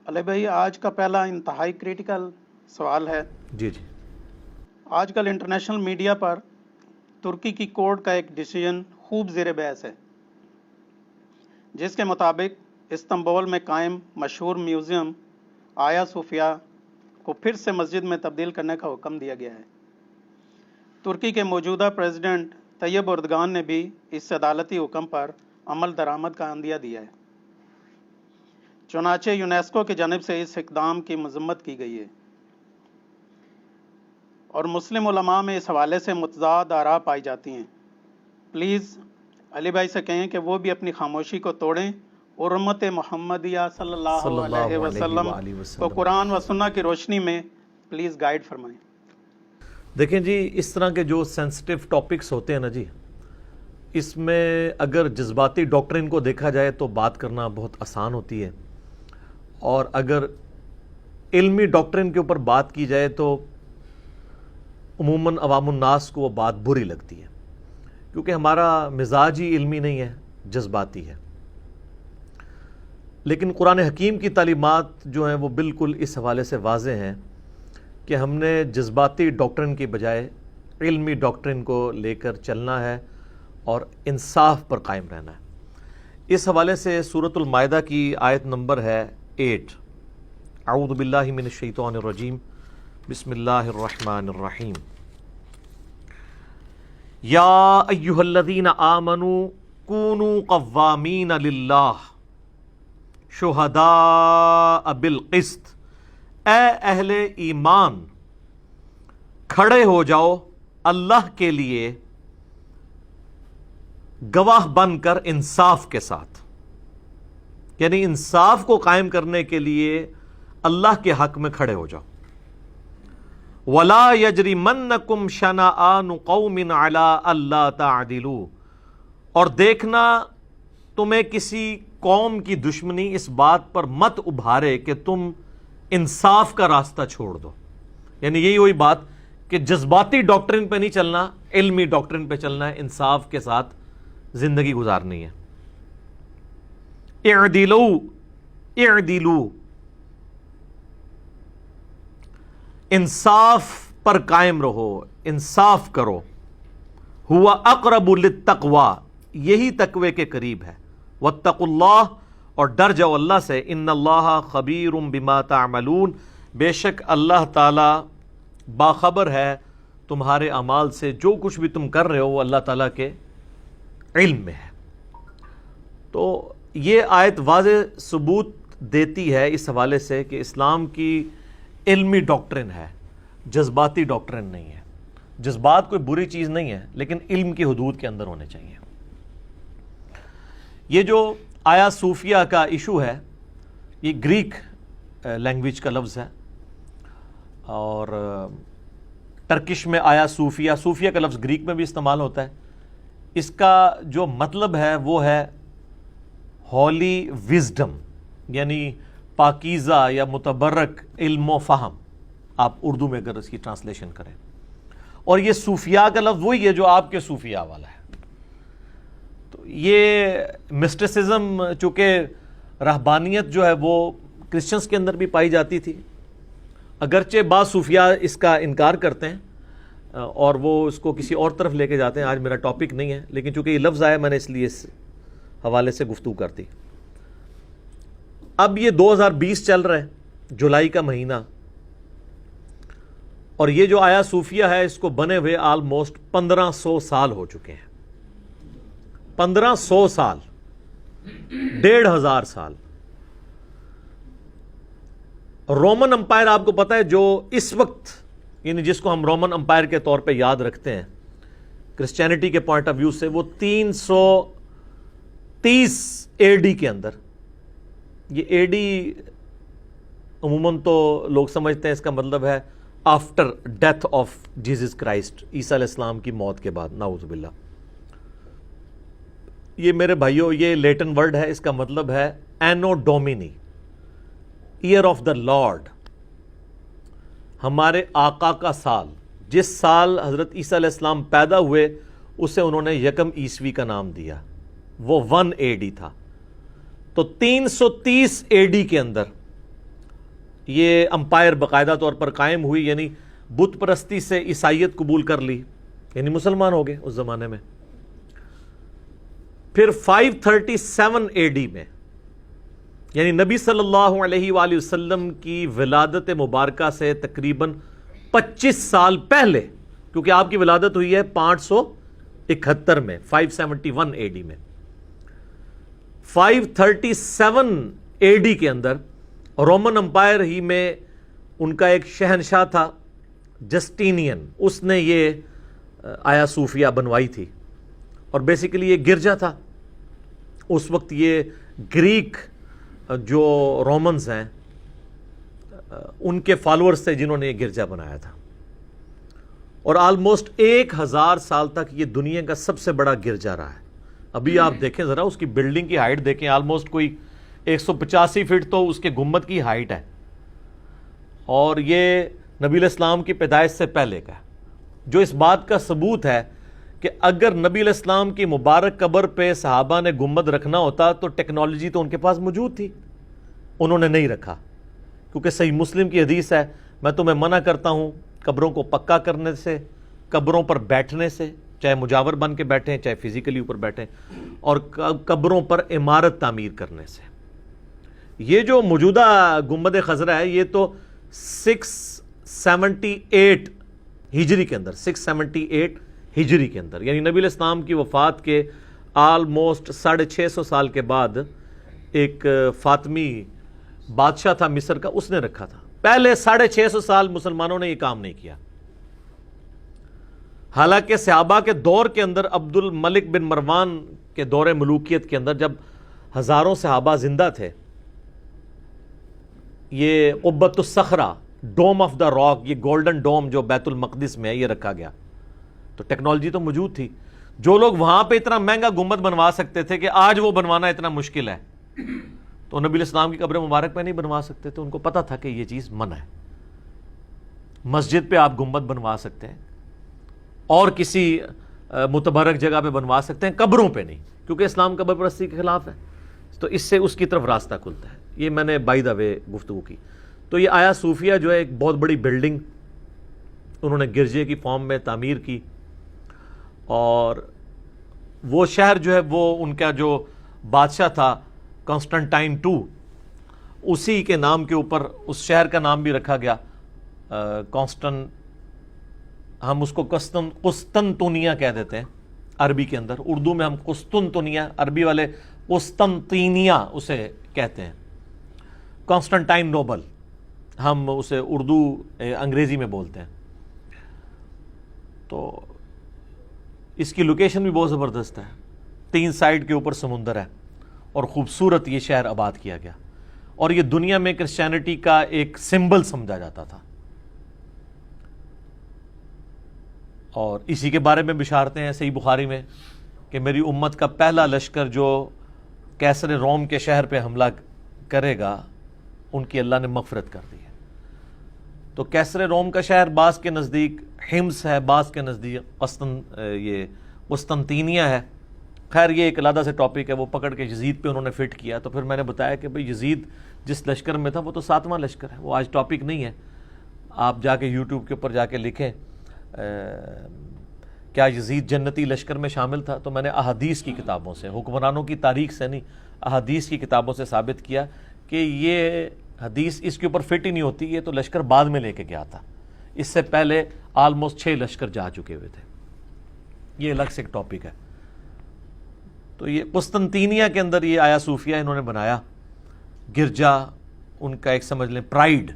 علی بھائی آج کا پہلا انتہائی کریٹیکل سوال ہے۔ جی آج کل انٹرنیشنل میڈیا پر ترکی کی کورٹ کا ایک ڈیسیژن خوب زیر بحث ہے، جس کے مطابق استنبول میں قائم مشہور میوزیم آیا صوفیہ کو پھر سے مسجد میں تبدیل کرنے کا حکم دیا گیا ہے۔ ترکی کے موجودہ پریزیڈنٹ طیب اردگان نے بھی اس عدالتی حکم پر عمل درآمد کا عندیہ دیا ہے۔ چنانچہ یونیسکو کی جانب سے اس اقدام کی مذمت کی گئی ہے، اور مسلم علماء میں اس حوالے سے متضاد آراء پائی جاتی ہیں۔ پلیز علی بھائی سے کہیں کہ وہ بھی اپنی خاموشی کو توڑیں اور امت محمدیہ صلی اللہ علیہ وسلم کو قرآن و سنت کی روشنی میں پلیز گائیڈ فرمائیں۔ دیکھیں جی، اس طرح کے جو سینسٹیو ٹاپکس ہوتے ہیں نا جی، اس میں اگر جذباتی ڈاکٹرن کو دیکھا جائے تو بات کرنا بہت آسان ہوتی ہے، اور اگر علمی ڈاکٹرن کے اوپر بات کی جائے تو عموماً عوام الناس کو وہ بات بری لگتی ہے، کیونکہ ہمارا مزاج ہی علمی نہیں ہے، جذباتی ہے۔ لیکن قرآن حکیم کی تعلیمات جو ہیں وہ بالکل اس حوالے سے واضح ہیں کہ ہم نے جذباتی ڈاکٹرن کی بجائے علمی ڈاکٹرن کو لے کر چلنا ہے اور انصاف پر قائم رہنا ہے۔ اس حوالے سے سورۃ المائدہ کی آیت نمبر ہے 8۔ اعوذ باللہ من الشیطان الرجیم، بسم اللہ الرحمن الرحیم۔ یا ایہا الذین آمنوا کونوا قوامین للہ شہداء بالقسط، اے اہل ایمان کھڑے ہو جاؤ اللہ کے لیے گواہ بن کر انصاف کے ساتھ، یعنی انصاف کو قائم کرنے کے لیے اللہ کے حق میں کھڑے ہو جاؤ۔ وَلَا يَجْرِمَنَّكُمْ شَنَآنُ قَوْمٍ عَلَىٰ أَلَّا تَعْدِلُوا، اور دیکھنا تمہیں کسی قوم کی دشمنی اس بات پر مت ابھارے کہ تم انصاف کا راستہ چھوڑ دو۔ یعنی یہی وہی بات کہ جذباتی ڈاکٹرن پہ نہیں چلنا، علمی ڈاکٹرن پہ چلنا ہے، انصاف کے ساتھ زندگی گزارنی ہے۔ اعدلوا اعدلوا، انصاف پر قائم رہو، انصاف کرو۔ ہوا اقرب للتقوی، یہی تقوی کے قریب ہے۔ واتقوا اللہ، اور ڈر جاؤ اللہ سے۔ ان اللہ خبیر بما تعملون، بے شک اللہ تعالی باخبر ہے تمہارے اعمال سے، جو کچھ بھی تم کر رہے ہو وہ اللہ تعالیٰ کے علم میں ہے۔ تو یہ آیت واضح ثبوت دیتی ہے اس حوالے سے کہ اسلام کی علمی ڈاکٹرن ہے، جذباتی ڈاکٹرن نہیں ہے۔ جذبات کوئی بری چیز نہیں ہے، لیکن علم کی حدود کے اندر ہونے چاہیے۔ یہ جو آیا صوفیہ کا ایشو ہے، یہ گریک لینگویج کا لفظ ہے، اور ٹرکش میں آیا صوفیہ، صوفیہ کا لفظ گریک میں بھی استعمال ہوتا ہے۔ اس کا جو مطلب ہے وہ ہے ہولی وزڈم، یعنی پاکیزہ یا متبرک علم و فہم، آپ اردو میں اگر اس کی ٹرانسلیشن کریں۔ اور یہ صوفیاء کا لفظ وہی ہے جو آپ کے صوفیاء والا ہے۔ تو یہ مسٹسزم، چونکہ رہبانیت جو ہے وہ کرسچنز کے اندر بھی پائی جاتی تھی، اگرچہ بعض صوفیاء اس کا انکار کرتے ہیں اور وہ اس کو کسی اور طرف لے کے جاتے ہیں۔ آج میرا ٹاپک نہیں ہے، لیکن چونکہ یہ لفظ آیا میں نے اس لیے اس حوالے سے گفتگو کرتی۔ اب یہ 2020 چل رہا ہے، جولائی کا مہینہ، اور یہ جو آیا صوفیہ ہے اس کو بنے ہوئے آلموسٹ 1500 سال ہو چکے ہیں۔ 1500 سال، 1500 سال۔ رومن امپائر آپ کو پتا ہے جو اس وقت، یعنی جس کو ہم رومن امپائر کے طور پہ یاد رکھتے ہیں کرسچینٹی کے پوائنٹ آف ویو سے، وہ 330 اے ڈی کے اندر، یہ اے ڈی عموماً تو لوگ سمجھتے ہیں اس کا مطلب ہے after death of Jesus Christ, عیسیٰ علیہ السلام کی موت کے بعد، نعوذ باللہ۔ یہ میرے بھائیوں یہ لیٹن ورڈ ہے، اس کا مطلب ہے اینو ڈومینی، ایئر آف دا لارڈ، ہمارے آقا کا سال۔ جس سال حضرت عیسیٰ علیہ السلام پیدا ہوئے اسے انہوں نے یکم عیسوی کا نام دیا، وہ 1 AD تھا۔ تو 330 AD کے اندر یہ امپائر باقاعدہ طور پر قائم ہوئی، یعنی بت پرستی سے عیسائیت قبول کر لی، یعنی مسلمان ہو گئے اس زمانے میں۔ پھر 537 اے ڈی میں، یعنی نبی صلی اللہ علیہ وآلہ وسلم کی ولادت مبارکہ سے تقریباً 25 سال پہلے، کیونکہ آپ کی ولادت ہوئی ہے 571 میں، 571 اے ڈی میں، 537 اے ڈی کے اندر رومن امپائر ہی میں ان کا ایک شہنشاہ تھا جسٹینین، اس نے یہ آیا صوفیہ بنوائی تھی، اور بیسیکلی یہ گرجا تھا۔ اس وقت یہ گریک جو رومنز ہیں ان کے فالورز تھے جنہوں نے یہ گرجا بنایا تھا، اور آلموسٹ 1000 سال تک یہ دنیا کا سب سے بڑا گرجا رہا ہے۔ ابھی آپ دیکھیں ذرا اس کی بلڈنگ کی ہائٹ دیکھیں، آلموسٹ کوئی 185 فٹ تو اس کے گنبد کی ہائٹ ہے، اور یہ نبی علیہ السلام کی پیدائش سے پہلے کا ہے، جو اس بات کا ثبوت ہے کہ اگر نبی علیہ السلام کی مبارک قبر پہ صحابہ نے گنبد رکھنا ہوتا تو ٹیکنالوجی تو ان کے پاس موجود تھی، انہوں نے نہیں رکھا، کیونکہ صحیح مسلم کی حدیث ہے، میں تمہیں منع کرتا ہوں قبروں کو پکا کرنے سے، قبروں پر بیٹھنے سے، چاہے مجاور بن کے بیٹھیں چاہے فزیکلی اوپر بیٹھیں، اور قبروں پر عمارت تعمیر کرنے سے۔ یہ جو موجودہ گنبد خضرا ہے یہ تو 678 ہجری کے اندر، 678 ہجری کے اندر، یعنی نبی علیہ السلام کی وفات کے آلموسٹ 650 سال کے بعد ایک فاطمی بادشاہ تھا مصر کا، اس نے رکھا تھا۔ پہلے 650 سال مسلمانوں نے یہ کام نہیں کیا، حالانکہ صحابہ کے دور کے اندر، عبد الملک بن مروان کے دور ملوکیت کے اندر جب ہزاروں صحابہ زندہ تھے، یہ قبۃ الصخرہ، ڈوم آف دا راک، یہ گولڈن ڈوم جو بیت المقدس میں ہے، یہ رکھا گیا، تو ٹیکنالوجی تو موجود تھی۔ جو لوگ وہاں پہ اتنا مہنگا گنبد بنوا سکتے تھے کہ آج وہ بنوانا اتنا مشکل ہے، تو نبی علیہ السلام کی قبر مبارک پہ نہیں بنوا سکتے تھے، ان کو پتہ تھا کہ یہ چیز منع ہے۔ مسجد پہ آپ گنبد بنوا سکتے ہیں، اور کسی متبرک جگہ پہ بنوا سکتے ہیں، قبروں پہ نہیں، کیونکہ اسلام قبر پرستی کے خلاف ہے، تو اس سے اس کی طرف راستہ کھلتا ہے۔ یہ میں نے بائی دا وے گفتگو کی۔ تو یہ آیا صوفیہ جو ہے ایک بہت بڑی بلڈنگ انہوں نے گرجے کی فارم میں تعمیر کی، اور وہ شہر جو ہے وہ ان کا جو بادشاہ تھا کانسٹنٹائن II، اسی کے نام کے اوپر اس شہر کا نام بھی رکھا گیا ہم اس کو قسطنطنیہ کہہ دیتے ہیں عربی کے اندر، اردو میں ہم قسطنطنیہ، عربی والے قسطنطینیہ اسے کہتے ہیں، کانسٹنٹائن نوبل ہم اسے اردو انگریزی میں بولتے ہیں۔ تو اس کی لوکیشن بھی بہت زبردست ہے، 3 سائڈ کے اوپر سمندر ہے، اور خوبصورت یہ شہر آباد کیا گیا، اور یہ دنیا میں کرسچینٹی کا ایک سمبل سمجھا جاتا تھا۔ اور اسی کے بارے میں بشارتیں ہیں صحیح بخاری میں کہ میری امت کا پہلا لشکر جو کیسر روم کے شہر پہ حملہ کرے گا ان کی اللہ نے مغفرت کر دی ہے۔ تو کیسر روم کا شہر بعض کے نزدیک حمص ہے، بعض کے نزدیک قسطنطینیہ ہے۔ خیر یہ ایک علیحدہ سے ٹاپک ہے، وہ پکڑ کے یزید پہ انہوں نے فٹ کیا، تو پھر میں نے بتایا کہ بھئی یزید جس لشکر میں تھا وہ تو 7واں لشکر ہے، وہ آج ٹاپک نہیں ہے۔ آپ جا کے یوٹیوب کے اوپر جا کے لکھیں کیا یزید جنتی لشکر میں شامل تھا، تو میں نے احادیث کی کتابوں سے، حکمرانوں کی تاریخ سے نہیں، احادیث کی کتابوں سے ثابت کیا کہ یہ حدیث اس کے اوپر فٹ ہی نہیں ہوتی، یہ تو لشکر بعد میں لے کے گیا تھا، اس سے پہلے آلموسٹ 6 لشکر جا چکے ہوئے تھے۔ یہ الگ سے ایک ٹاپک ہے۔ تو یہ قسطنطینیہ کے اندر یہ آیا صوفیہ انہوں نے بنایا، گرجا ان کا ایک سمجھ لیں پرائیڈ،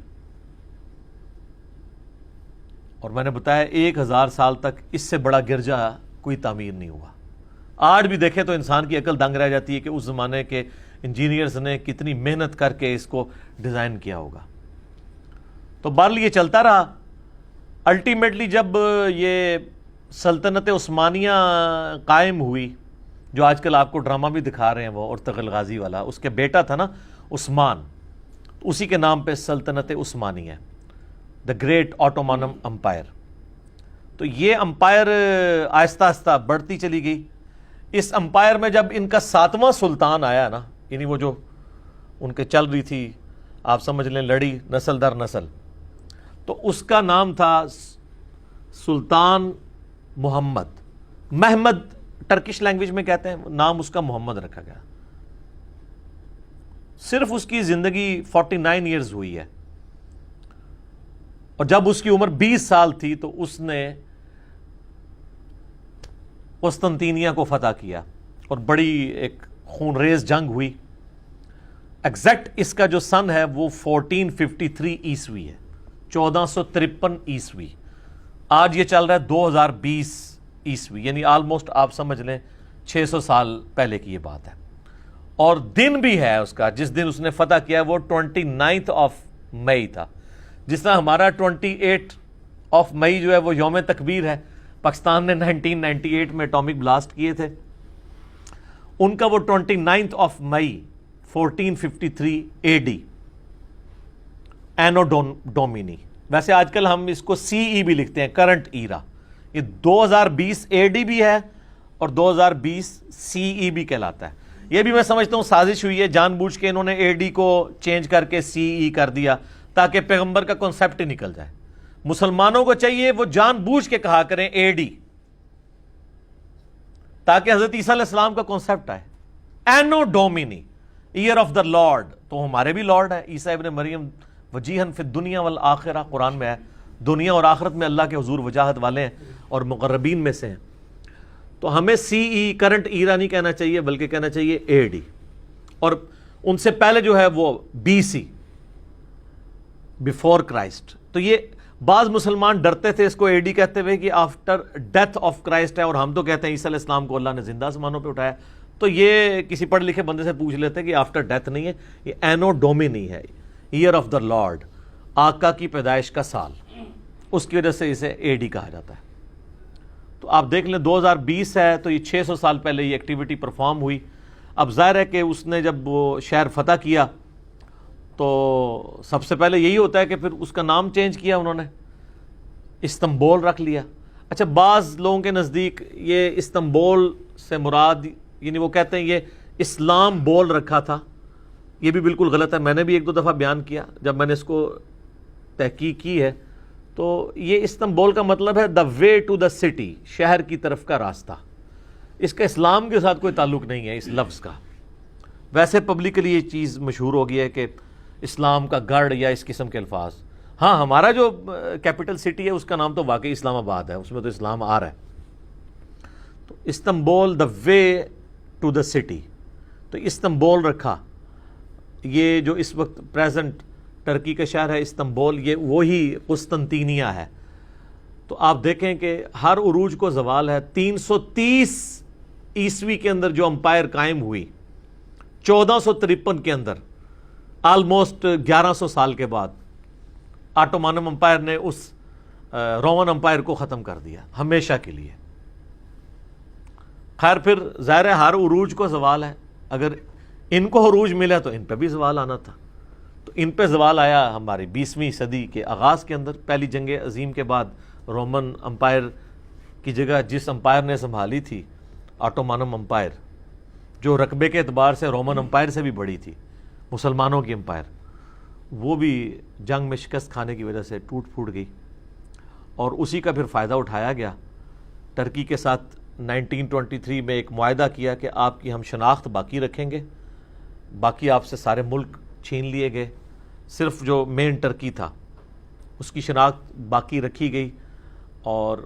اور میں نے بتایا 1000 سال تک اس سے بڑا گرجا کوئی تعمیر نہیں ہوا۔ آج بھی دیکھیں تو انسان کی عقل دنگ رہ جاتی ہے کہ اس زمانے کے انجینئرز نے کتنی محنت کر کے اس کو ڈیزائن کیا ہوگا۔ تو بہرحال یہ چلتا رہا۔ الٹیمیٹلی جب یہ سلطنت عثمانیہ قائم ہوئی، جو آج کل آپ کو ڈرامہ بھی دکھا رہے ہیں وہ ارطغرل غازی والا، اس کے بیٹا تھا نا عثمان، اسی کے نام پہ سلطنت عثمانیہ، دا گریٹ آٹومانم امپائر۔ تو یہ امپائر آہستہ آہستہ بڑھتی چلی گئی۔ اس امپائر میں جب ان کا 7واں سلطان آیا نا، یعنی وہ جو ان کے چل رہی تھی آپ سمجھ لیں لڑی نسل در نسل. تو اس کا نام تھا سلطان محمد ٹرکش لینگویج میں کہتے ہیں, نام اس کا محمد رکھا گیا. صرف اس کی زندگی 49 ایئرز ہوئی ہے, اور جب اس کی عمر 20 سال تھی تو اس نے قسطنطینیہ کو فتح کیا, اور بڑی ایک خونریز جنگ ہوئی. ایگزیکٹ اس کا جو سن ہے وہ 1453 عیسوی ہے, 1453 عیسوی. آج یہ چل رہا ہے 2020 عیسوی, یعنی آلموسٹ آپ سمجھ لیں 600 سال پہلے کی یہ بات ہے. اور دن بھی ہے اس کا جس دن اس نے فتح کیا وہ 29 مئی تھا. جس طرح ہمارا 28 مئی جو ہے وہ یوم تکبیر ہے, پاکستان نے 1998 میں اٹامک بلاسٹ کیے تھے, ان کا وہ 29 مئی 1453 AD اینو ڈومینی. ویسے آج کل ہم اس کو CE بھی لکھتے ہیں, کرنٹ ایرا. یہ 2020 AD بھی ہے اور 2020 CE بھی کہلاتا ہے. یہ بھی میں سمجھتا ہوں سازش ہوئی ہے, جان بوجھ کے انہوں نے AD کو چینج کر کے CE کر دیا تاکہ پیغمبر کا کنسیپٹ ہی نکل جائے. مسلمانوں کو چاہیے وہ جان بوجھ کے کہا کریں AD, تاکہ حضرت عیسیٰ علیہ السلام کا کنسیپٹ آئے. اینو ڈومینی, ایئر آف دا لارڈ, تو ہمارے بھی لارڈ ہے عیسیٰ ابن مریم, وجیہن فی الدنیا والآخرہ, قرآن میں ہے, دنیا اور آخرت میں اللہ کے حضور وجاہت والے ہیں اور مقربین میں سے ہیں. تو ہمیں CE کرنٹ ایرا نہیں کہنا چاہیے بلکہ کہنا چاہیے AD. اور ان سے پہلے جو ہے وہ BC, بیفور کرائسٹ. تو یہ بعض مسلمان ڈرتے تھے اس کو AD کہتے ہوئے کہ آفٹر ڈیتھ آف کرائسٹ ہے, اور ہم تو کہتے ہیں عیسیٰ علیہ السلام کو اللہ نے زندہ آسمانوں پہ اٹھایا. تو یہ کسی پڑھ لکھے بندے سے پوچھ لیتے کہ آفٹر ڈیتھ نہیں ہے, یہ اینو ڈومینی ہے, ایئر آف دا لارڈ, آقا کی پیدائش کا سال, اس کی وجہ سے اسے AD کہا جاتا ہے. تو آپ دیکھ لیں 2020 ہے تو یہ 600 سال پہلے یہ ایکٹیویٹی پرفارم ہوئی. اب ظاہر ہے کہ اس نے جب وہ شہر فتح کیا تو سب سے پہلے یہی ہوتا ہے کہ پھر اس کا نام چینج کیا انہوں نے, استنبول رکھ لیا. اچھا, بعض لوگوں کے نزدیک یہ استنبول سے مراد, یعنی وہ کہتے ہیں یہ اسلام بول رکھا تھا. یہ بھی بالکل غلط ہے. میں نے بھی ایک دو دفعہ بیان کیا جب میں نے اس کو تحقیق کی ہے, تو یہ استنبول کا مطلب ہے دا وے ٹو دا سٹی, شہر کی طرف کا راستہ. اس کا اسلام کے ساتھ کوئی تعلق نہیں ہے اس لفظ کا. ویسے پبلکلی یہ چیز مشہور ہو گئی ہے کہ اسلام کا گڑھ یا اس قسم کے الفاظ. ہاں, ہمارا جو کیپٹل سٹی ہے اس کا نام تو واقعی اسلام آباد ہے, اس میں تو اسلام آ رہا ہے. تو Istanbul the way to the city, تو استنبول رکھا. یہ جو اس وقت پریزنٹ ٹرکی کا شہر ہے استنبول, یہ وہی قسطنطینیہ ہے. تو آپ دیکھیں کہ ہر عروج کو زوال ہے. 330 عیسوی کے اندر جو امپائر قائم ہوئی, 1453 کے اندر, آلموسٹ 1100 سال کے بعد آٹومانم امپائر نے اس رومن امپائر کو ختم کر دیا ہمیشہ کے لیے. خیر, پھر ظاہر ہے ہر عروج کو زوال ہے. اگر ان کو عروج ملا تو ان پہ بھی زوال آنا تھا. تو ان پہ زوال آیا ہماری 20ویں صدی کے آغاز کے اندر. پہلی جنگ عظیم کے بعد رومن امپائر کی جگہ جس امپائر نے سنبھالی تھی, آٹومانم امپائر, جو رقبے کے اعتبار سے رومن امپائر سے بھی بڑی تھی, مسلمانوں کی امپائر, وہ بھی جنگ میں شکست کھانے کی وجہ سے ٹوٹ پھوٹ گئی. اور اسی کا پھر فائدہ اٹھایا گیا. ٹرکی کے ساتھ 1923 میں ایک معاہدہ کیا کہ آپ کی ہم شناخت باقی رکھیں گے, باقی آپ سے سارے ملک چھین لیے گئے, صرف جو مین ٹرکی تھا اس کی شناخت باقی رکھی گئی. اور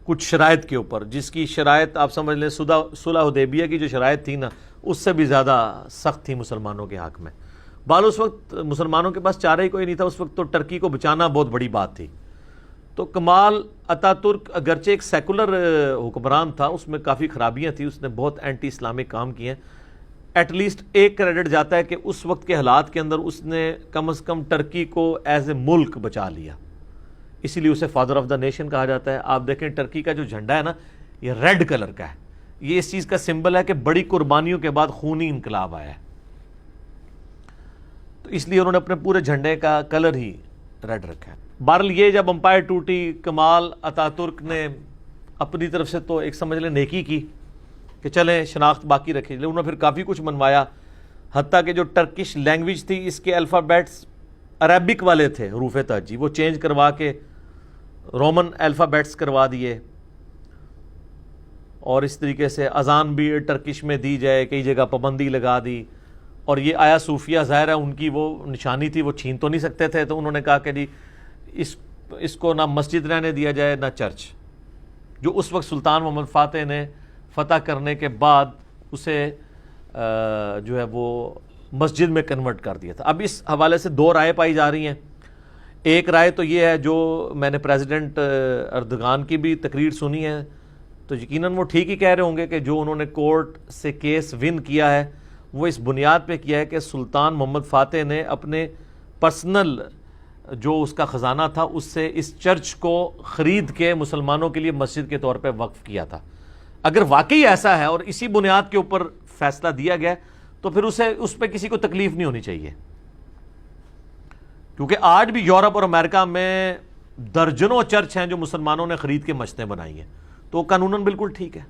کچھ شرائط کے اوپر, جس کی شرائط آپ سمجھ لیں صلح حدیبیہ کی جو شرائط تھی نا, اس سے بھی زیادہ سخت تھی مسلمانوں کے حق میں. بال اس وقت مسلمانوں کے پاس چارہ ہی کوئی نہیں تھا. اس وقت تو ٹرکی کو بچانا بہت بڑی بات تھی. تو کمال اتا ترک اگرچہ ایک سیکولر حکمران تھا, اس میں کافی خرابیاں تھیں, اس نے بہت اینٹی اسلامک کام کیے ہیں. ایٹ لیسٹ ایک کریڈٹ جاتا ہے کہ اس وقت کے حالات کے اندر اس نے کم از کم ٹرکی کو ایز اے ملک بچا لیا. اسی لیے اسے فادر آف دا نیشن کہا جاتا ہے. آپ دیکھیں ٹرکی کا جو جھنڈا ہے نا, یہ ریڈ کلر کا ہے. یہ اس چیز کا سمبل ہے کہ بڑی قربانیوں کے بعد خونی انقلاب آیا ہے, تو اس لیے انہوں نے اپنے پورے جھنڈے کا کلر ہی ریڈ رکھا ہے. بہرحال یہ جب امپائر ٹوٹی, کمال اتا ترک نے اپنی طرف سے تو ایک سمجھ لیں نیکی کی کہ چلیں شناخت باقی رکھیں. انہوں نے پھر کافی کچھ منوایا, حتیٰ کہ جو ٹرکش لینگویج تھی اس کے الفابیٹس عربک والے تھے حروف تہجی، وہ چینج کروا کے رومن الفابیٹس کروا دیے، اور اس طریقے سے اذان بھی ٹرکش میں دی جائے، کئی جگہ پابندی لگا دی. اور یہ آیا صوفیہ ظاہر ہے ان کی وہ نشانی تھی، وہ چھین تو نہیں سکتے تھے، تو انہوں نے کہا کہ جی اس کو نہ مسجد رہنے دیا جائے نہ چرچ، جو اس وقت سلطان محمد فاتح نے فتح کرنے کے بعد اسے جو ہے وہ مسجد میں کنورٹ کر دیا تھا. اب اس حوالے سے دو رائے پائی جا رہی ہیں. ایک رائے تو یہ ہے، جو میں نے پریزیڈنٹ اردگان کی بھی تقریر سنی ہے، تو یقیناً وہ ٹھیک ہی کہہ رہے ہوں گے کہ جو انہوں نے کورٹ سے کیس ون کیا ہے وہ اس بنیاد پہ کیا ہے کہ سلطان محمد فاتح نے اپنے پرسنل جو اس کا خزانہ تھا اس سے اس چرچ کو خرید کے مسلمانوں کے لیے مسجد کے طور پہ وقف کیا تھا. اگر واقعی ایسا ہے اور اسی بنیاد کے اوپر فیصلہ دیا گیا تو پھر اس پہ کسی کو تکلیف نہیں ہونی چاہیے، کیونکہ آج بھی یورپ اور امریکہ میں درجنوں چرچ ہیں جو مسلمانوں نے خرید کے مسجدیں بنائی ہیں، تو قانوناً بالکل ٹھیک ہے.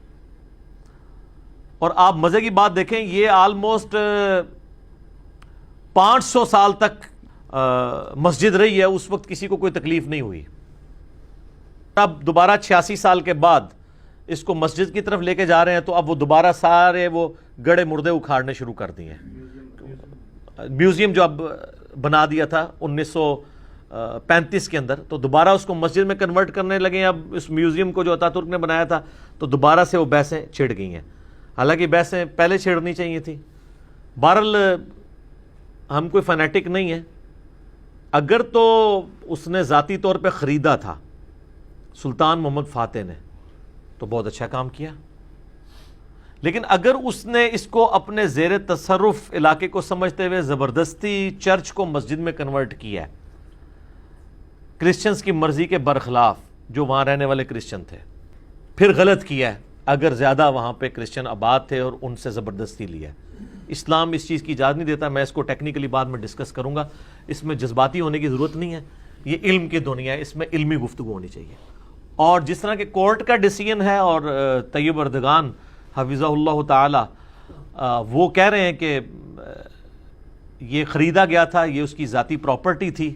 اور آپ مزے کی بات دیکھیں، یہ آلموسٹ 500 سال تک مسجد رہی ہے، اس وقت کسی کو کوئی تکلیف نہیں ہوئی. اب دوبارہ 86 سال کے بعد اس کو مسجد کی طرف لے کے جا رہے ہیں، تو اب وہ دوبارہ سارے وہ گڑے مردے اکھاڑنے شروع کر دیے ہیں. میوزیم جو اب بنا دیا تھا 1935 کے اندر، تو دوبارہ اس کو مسجد میں کنورٹ کرنے لگے ہیں. اب اس میوزیم کو جو اتا ترک نے بنایا تھا تو دوبارہ سے وہ بحثیں چھڑ گئی ہیں، حالانکہ بحثیں پہلے چھڑنی چاہیے تھی. بہرحال ہم کوئی فنیٹک نہیں ہیں. اگر تو اس نے ذاتی طور پہ خریدا تھا سلطان محمد فاتح نے تو بہت اچھا کام کیا، لیکن اگر اس نے اس کو اپنے زیر تصرف علاقے کو سمجھتے ہوئے زبردستی چرچ کو مسجد میں کنورٹ کیا ہے، کرسچنز کی مرضی کے برخلاف، جو وہاں رہنے والے کرسچن تھے، پھر غلط کیا ہے. اگر زیادہ وہاں پہ کرسچن آباد تھے اور ان سے زبردستی لیا، اسلام اس چیز کی اجازت نہیں دیتا. میں اس کو ٹیکنیکلی بعد میں ڈسکس کروں گا، اس میں جذباتی ہونے کی ضرورت نہیں ہے. یہ علم کی دنیا ہے، اس میں علمی گفتگو ہونی چاہیے. اور جس طرح کہ کورٹ کا ڈیسیژن ہے، اور طیب اردگان حفظہ اللہ تعالی وہ کہہ رہے ہیں کہ یہ خریدا گیا تھا، یہ اس کی ذاتی پراپرٹی تھی،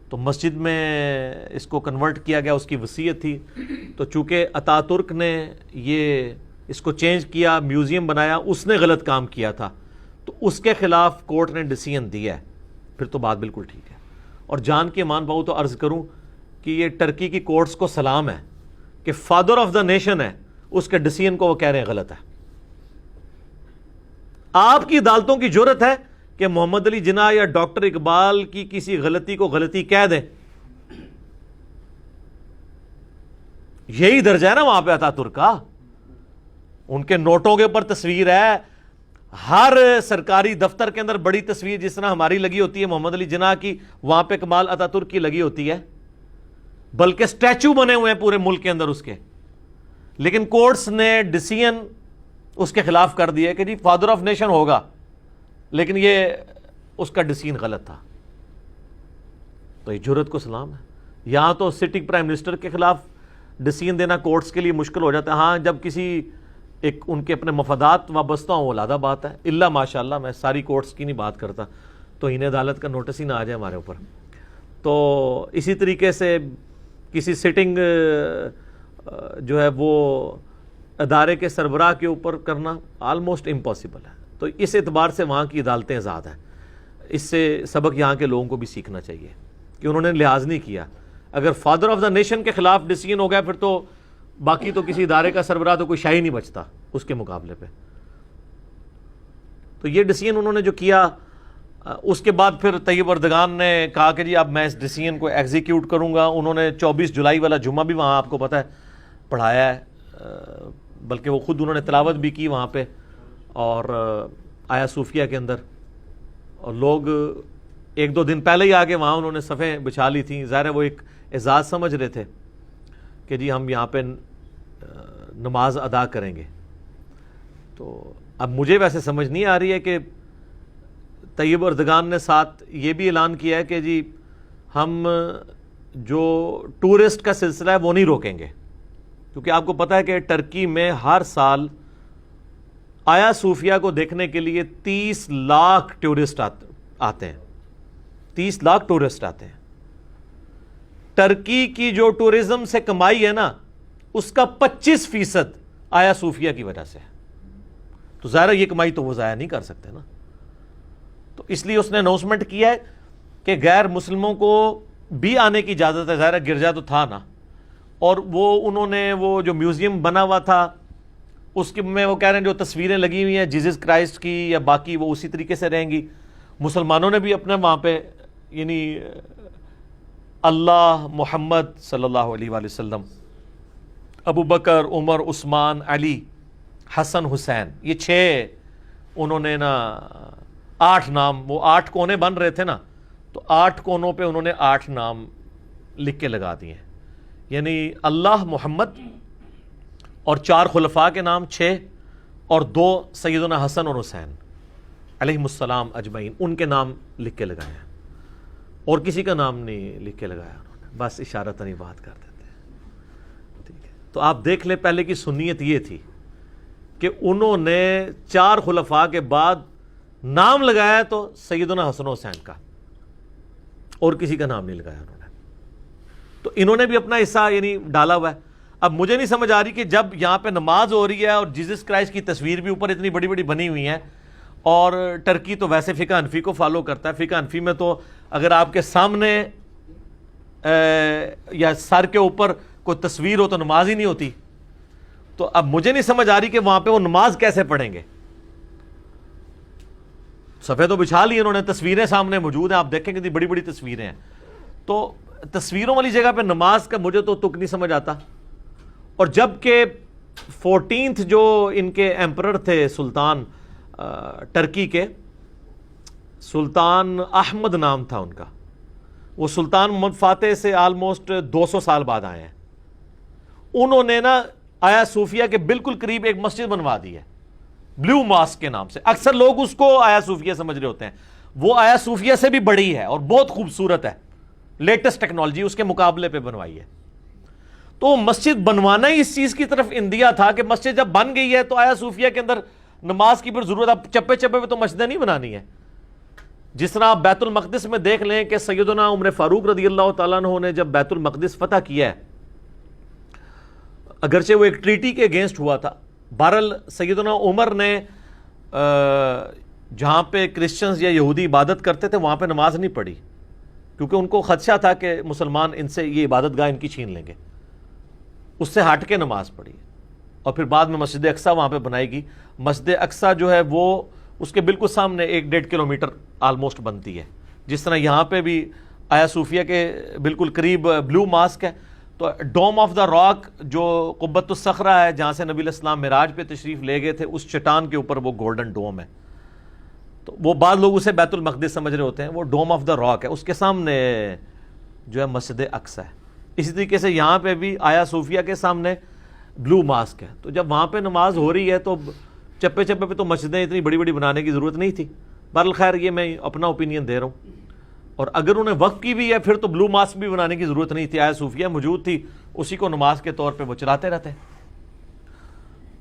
تو مسجد میں اس کو کنورٹ کیا گیا، اس کی وصیت تھی. تو چونکہ اتا ترک نے یہ اس کو چینج کیا، میوزیم بنایا، اس نے غلط کام کیا تھا، تو اس کے خلاف کورٹ نے ڈیسیژن دیا ہے، پھر تو بات بالکل ٹھیک ہے. اور جان کے مان پاؤں تو عرض کروں کہ یہ ٹرکی کی کورٹس کو سلام ہے کہ فادر آف دا نیشن ہے، اس کے ڈیسیژن کو وہ کہہ رہے ہیں غلط ہے. آپ کی عدالتوں کی جرت ہے کہ محمد علی جناح یا ڈاکٹر اقبال کی کسی غلطی کو غلطی کہہ دیں. یہی درجہ ہے نا وہاں پہ اتا ترک کا. ان کے نوٹوں کے اوپر تصویر ہے، ہر سرکاری دفتر کے اندر بڑی تصویر جس طرح ہماری لگی ہوتی ہے محمد علی جناح کی، وہاں پہ کمال اتا ترک کی لگی ہوتی ہے، بلکہ سٹیچو بنے ہوئے ہیں پورے ملک کے اندر اس کے. لیکن کورٹس نے ڈیسیژن اس کے خلاف کر دیا کہ جی فادر آف نیشن ہوگا، لیکن یہ اس کا ڈیسیژن غلط تھا. تو یہ جرت کو سلام ہے. یہاں تو سٹنگ پرائم منسٹر کے خلاف ڈیسیژن دینا کورٹس کے لیے مشکل ہو جاتا ہے. ہاں جب کسی ایک ان کے اپنے مفادات وابستہ ہوں وہ علیحدہ بات ہے، اللہ ماشاء اللہ میں ساری کورٹس کی نہیں بات کرتا، تو انہیں عدالت کا نوٹس ہی نہ آ جائے ہمارے اوپر. تو اسی طریقے سے کسی سٹنگ جو ہے وہ ادارے کے سربراہ کے اوپر کرنا آلموسٹ امپاسبل ہے. تو اس اعتبار سے وہاں کی عدالتیں آزاد ہیں. اس سے سبق یہاں کے لوگوں کو بھی سیکھنا چاہیے کہ انہوں نے لحاظ نہیں کیا. اگر فادر آف دا نیشن کے خلاف ڈیسیژن ہو گیا پھر تو باقی تو کسی ادارے کا سربراہ تو کوئی شاہی نہیں بچتا اس کے مقابلے پہ. تو یہ ڈیسیژن انہوں نے جو کیا، اس کے بعد پھر طیب اردگان نے کہا کہ جی اب میں اس ڈیسیژن کو ایگزیکیوٹ کروں گا. انہوں نے 24 جولائی والا جمعہ بھی وہاں آپ کو پتہ ہے پڑھایا ہے، بلکہ وہ خود انہوں نے تلاوت بھی کی وہاں پہ اور آیا صوفیہ کے اندر. اور لوگ ایک دو دن پہلے ہی آگے وہاں انہوں نے صفیں بچھا لی تھیں. ظاہر ہے وہ ایک اعزاز سمجھ رہے تھے کہ جی ہم یہاں پہ نماز ادا کریں گے. تو اب مجھے ویسے سمجھ نہیں آ رہی ہے کہ طیب اردگان نے ساتھ یہ بھی اعلان کیا ہے کہ جی ہم جو ٹورسٹ کا سلسلہ ہے وہ نہیں روکیں گے، کیونکہ آپ کو پتہ ہے کہ ٹرکی میں ہر سال آیا صوفیہ کو دیکھنے کے لیے 30 لاکھ ٹورسٹ آتے ہیں. 30 لاکھ ٹورسٹ آتے ہیں. ٹرکی کی جو ٹورزم سے کمائی ہے نا اس کا 25% آیا صوفیہ کی وجہ سے ہے. تو ظاہر یہ کمائی تو وہ ضائع نہیں کر سکتے نا. تو اس لیے اس نے اناؤنسمنٹ کیا ہے کہ غیر مسلموں کو بھی آنے کی اجازت ہے. ظاہر گرجا تو تھا نا, اور وہ انہوں نے وہ جو میوزیم بنا ہوا تھا اس کے میں وہ کہہ رہے ہیں جو تصویریں لگی ہوئی ہیں جیزس کرائسٹ کی یا باقی وہ اسی طریقے سے رہیں گی. مسلمانوں نے بھی اپنے وہاں پہ یعنی اللہ, محمد صلی اللہ علیہ وآلہ وسلم, ابو بکر, عمر, عثمان, علی, حسن, حسین, یہ 6 انہوں نے نا 8 نام, وہ 8 کونے بن رہے تھے نا, تو 8 کونوں پہ انہوں نے 8 نام لکھ کے لگا دیے ہیں. یعنی اللہ, محمد اور 4 خلفاء کے نام 6 اور 2 سیدنا حسن اور حسین علیہم السلام اجمعین, ان کے نام لکھ کے لگائے ہیں. اور کسی کا نام نہیں لکھ کے لگایا انہوں نے, بس اشارتاً ہی بات کر دیتے ہیں. ٹھیک ہے, تو آپ دیکھ لیں پہلے کی سنیت یہ تھی کہ انہوں نے 4 خلفاء کے بعد نام لگایا تو سیدنا حسن و حسین کا, اور کسی کا نام نہیں لگایا انہوں نے. تو انہوں نے بھی اپنا حصہ یعنی ڈالا ہوا ہے. اب مجھے نہیں سمجھ آ رہی کہ جب یہاں پہ نماز ہو رہی ہے اور جیزس کرائسٹ کی تصویر بھی اوپر اتنی بڑی بڑی بنی ہوئی ہیں, اور ٹرکی تو ویسے فقہ حنفی کو فالو کرتا ہے. فقہ حنفی میں تو اگر آپ کے سامنے یا سر کے اوپر کوئی تصویر ہو تو نماز ہی نہیں ہوتی. تو اب مجھے نہیں سمجھ آ رہی کہ وہاں پہ وہ نماز کیسے پڑھیں گے. صفحے تو بچھا لی انہوں نے, تصویریں سامنے موجود ہیں, آپ دیکھیں کہ بڑی بڑی تصویریں ہیں. تو تصویروں والی جگہ پہ نماز کا مجھے تو تک نہیں سمجھ آتا. اور جب کہ 14 جو ان کے ایمپرر تھے سلطان ٹرکی کے, سلطان احمد نام تھا ان کا, وہ سلطان محمد فاتح سے آلموسٹ 200 سال بعد آئے ہیں. انہوں نے نا آیا صوفیہ کے بالکل قریب ایک مسجد بنوا دی ہے بلیو ماسک کے نام سے. اکثر لوگ اس کو آیا صوفیہ سمجھ رہے ہوتے ہیں, وہ آیا صوفیہ سے بھی بڑی ہے اور بہت خوبصورت ہے, لیٹسٹ ٹیکنالوجی اس کے مقابلے پہ بنوائی ہے. تو مسجد بنوانا ہی اس چیز کی طرف اندیا تھا کہ مسجد جب بن گئی ہے تو آیا صوفیہ کے اندر نماز کی پھر ضرورت, اب چپے چپے پہ تو مسجدیں نہیں بنانی ہے. جس طرح آپ بیت المقدس میں دیکھ لیں کہ سیدنا عمر فاروق رضی اللہ تعالیٰ عنہ نے جب بیت المقدس فتح کیا ہے, اگرچہ وہ ایک ٹریٹی کے اگینسٹ ہوا تھا, بہرحال سیدنا عمر نے جہاں پہ کرسچنز یا یہودی عبادت کرتے تھے وہاں پہ نماز نہیں پڑھی, کیونکہ ان کو خدشہ تھا کہ مسلمان ان سے یہ عبادت گاہ ان کی چھین لیں گے. اس سے ہٹ کے نماز پڑھی, اور پھر بعد میں مسجد اقصیٰ وہاں پہ بنائی گئی. مسجد اقصیٰ جو ہے وہ اس کے بالکل سامنے 1-1.5 کلومیٹر آلموسٹ بنتی ہے. جس طرح یہاں پہ بھی آیا صوفیہ کے بالکل قریب بلیو ماسک ہے, تو ڈوم آف دا راک جو قبۃ الصخرہ ہے جہاں سے نبی علیہ السلام معراج پہ تشریف لے گئے تھے, اس چٹان کے اوپر وہ گولڈن ڈوم ہے. تو وہ بعض لوگ اسے بیت المقدس سمجھ رہے ہوتے ہیں, وہ ڈوم آف دا راک ہے, اس کے سامنے جو ہے مسجد اقصیٰ ہے. اسی طریقے سے یہاں پہ بھی آیا صوفیہ کے سامنے بلیو ماسک ہے. تو جب وہاں پہ نماز ہو رہی ہے تو چپے چپے پہ تو مسجدیں اتنی بڑی بڑی بنانے کی ضرورت نہیں تھی. بہرحال خیر یہ میں اپنا اوپینین دے رہا ہوں, اور اگر انہیں وقت کی بھی ہے پھر تو بلیو ماسک بھی بنانے کی ضرورت نہیں تھی. آیا صوفیہ موجود تھی, اسی کو نماز کے طور پہ وہ چلاتے رہتے.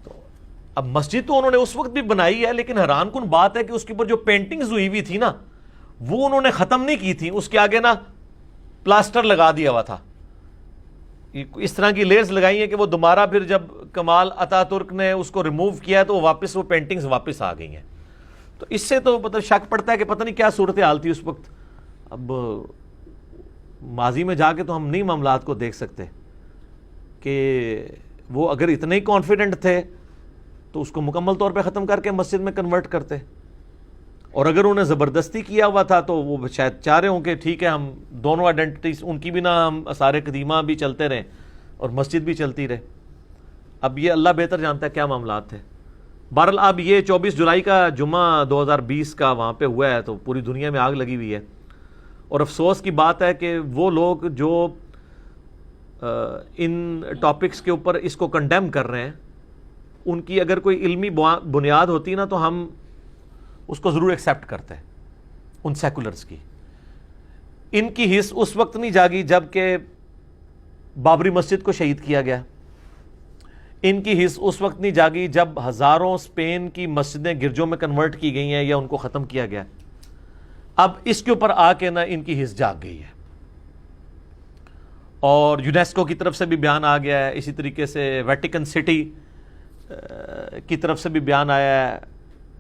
تو اب مسجد تو انہوں نے اس وقت بھی بنائی ہے, لیکن حیران کن بات ہے کہ اس کے اوپر جو پینٹنگز ہوئی ہوئی تھی نا وہ انہوں نے ختم نہیں کی تھی, اس کے آگے نا پلاسٹر لگا دیا ہوا تھا. اس طرح کی لیئرز لگائی ہیں کہ وہ دوبارہ پھر جب کمال اتا ترک نے اس کو ریموو کیا تو واپس وہ پینٹنگز واپس آ گئی ہیں. تو اس سے تو مطلب شک پڑتا ہے کہ پتہ نہیں کیا صورتحال تھی اس وقت. اب ماضی میں جا کے تو ہم نہیں معاملات کو دیکھ سکتے کہ وہ اگر اتنے ہی کانفیڈنٹ تھے تو اس کو مکمل طور پہ ختم کر کے مسجد میں کنورٹ کرتے, اور اگر انہیں زبردستی کیا ہوا تھا تو وہ شاید چاہ رہے ہوں کہ ٹھیک ہے ہم دونوں آئیڈینٹیز ان کی بھی نہ, ہم آثار قدیمہ بھی چلتے رہیں اور مسجد بھی چلتی رہے. اب یہ اللہ بہتر جانتا ہے کیا معاملات تھے. بہرحال اب یہ 24 جولائی کا جمعہ 2020 کا وہاں پہ ہوا ہے تو پوری دنیا میں آگ لگی ہوئی ہے, اور افسوس کی بات ہے کہ وہ لوگ جو ان ٹاپکس کے اوپر اس کو کنڈیم کر رہے ہیں ان کی اگر کوئی علمی بنیاد ہوتی نا تو ہم اس کو ضرور ایکسیپٹ کرتے ہیں ان سیکولرز کی. ان کی حص اس وقت نہیں جاگی جب کہ بابری مسجد کو شہید کیا گیا, ان کی حص اس وقت نہیں جاگی جب ہزاروں اسپین کی مسجدیں گرجوں میں کنورٹ کی گئی ہیں یا ان کو ختم کیا گیا. اب اس کے اوپر آ کے نا ان کی حس جاگ گئی ہے، اور یونیسکو کی طرف سے بھی بیان آ گیا ہے، اسی طریقے سے ویٹیکن سٹی کی طرف سے بھی بیان آیا ہے،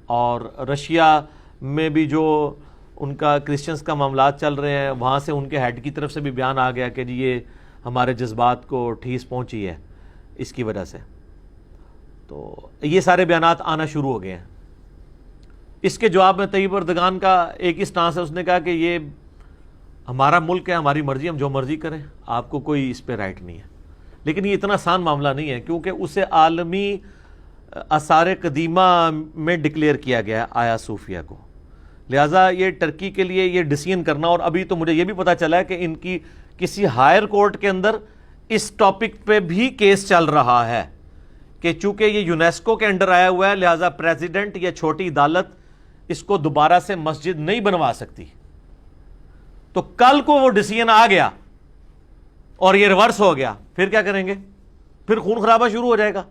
اور رشیا میں بھی جو ان کا کرسچنز کا معاملات چل رہے ہیں وہاں سے ان کے ہیڈ کی طرف سے بھی بیان آ گیا کہ جی یہ ہمارے جذبات کو ٹھیس پہنچی ہے اس کی وجہ سے. تو یہ سارے بیانات آنا شروع ہو گئے ہیں. اس کے جواب میں طیب اردگان کا ایک ہی سٹانس ہے، اس نے کہا کہ یہ ہمارا ملک ہے، ہماری مرضی، ہم جو مرضی کریں، آپ کو کوئی اس پہ رائٹ نہیں ہے. لیکن یہ اتنا آسان معاملہ نہیں ہے، کیونکہ اسے عالمی آثار قدیمہ میں ڈکلیئر کیا گیا ہے آیا صوفیہ کو. لہٰذا یہ ٹرکی کے لیے یہ ڈیسیژن کرنا، اور ابھی تو مجھے یہ بھی پتا چلا ہے کہ ان کی کسی ہائر کورٹ کے اندر اس ٹاپک پہ بھی کیس چل رہا ہے کہ چونکہ یہ یونیسکو کے انڈر آیا ہوا ہے، لہٰذا پریزیڈنٹ یا چھوٹی عدالت اس کو دوبارہ سے مسجد نہیں بنوا سکتی. تو کل کو وہ ڈیسیژن آ گیا اور یہ ریورس ہو گیا، پھر کیا کریں گے؟ پھر خون خرابہ شروع ہو جائے گا.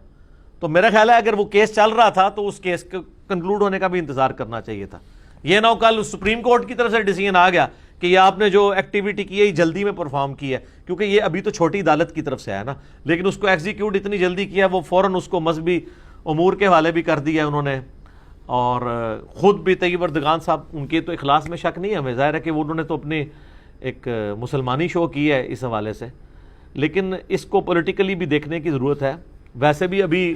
تو میرا خیال ہے اگر وہ کیس چل رہا تھا تو اس کیس کو کنکلوڈ ہونے کا بھی انتظار کرنا چاہیے تھا. یہ نہ ہو کل سپریم کورٹ کی طرف سے ڈیسیژن آ گیا کہ یہ آپ نے جو ایکٹیویٹی کی ہے یہ جلدی میں پرفارم کی ہے، کیونکہ یہ ابھی تو چھوٹی عدالت کی طرف سے آیا نا، لیکن اس کو ایگزیکیوٹ اتنی جلدی کیا وہ فوراً اس کو مذہبی امور کے حوالے بھی کر دیا انہوں نے. اور خود بھی طیب اردگان صاحب، ان کے تو اخلاص میں شک نہیں ہے ہمیں، ظاہر ہے کہ انہوں نے تو اپنی ایک مسلمانی شو کی ہے اس حوالے سے، لیکن اس کو پولیٹیکلی بھی دیکھنے کی ضرورت ہے. ویسے بھی ابھی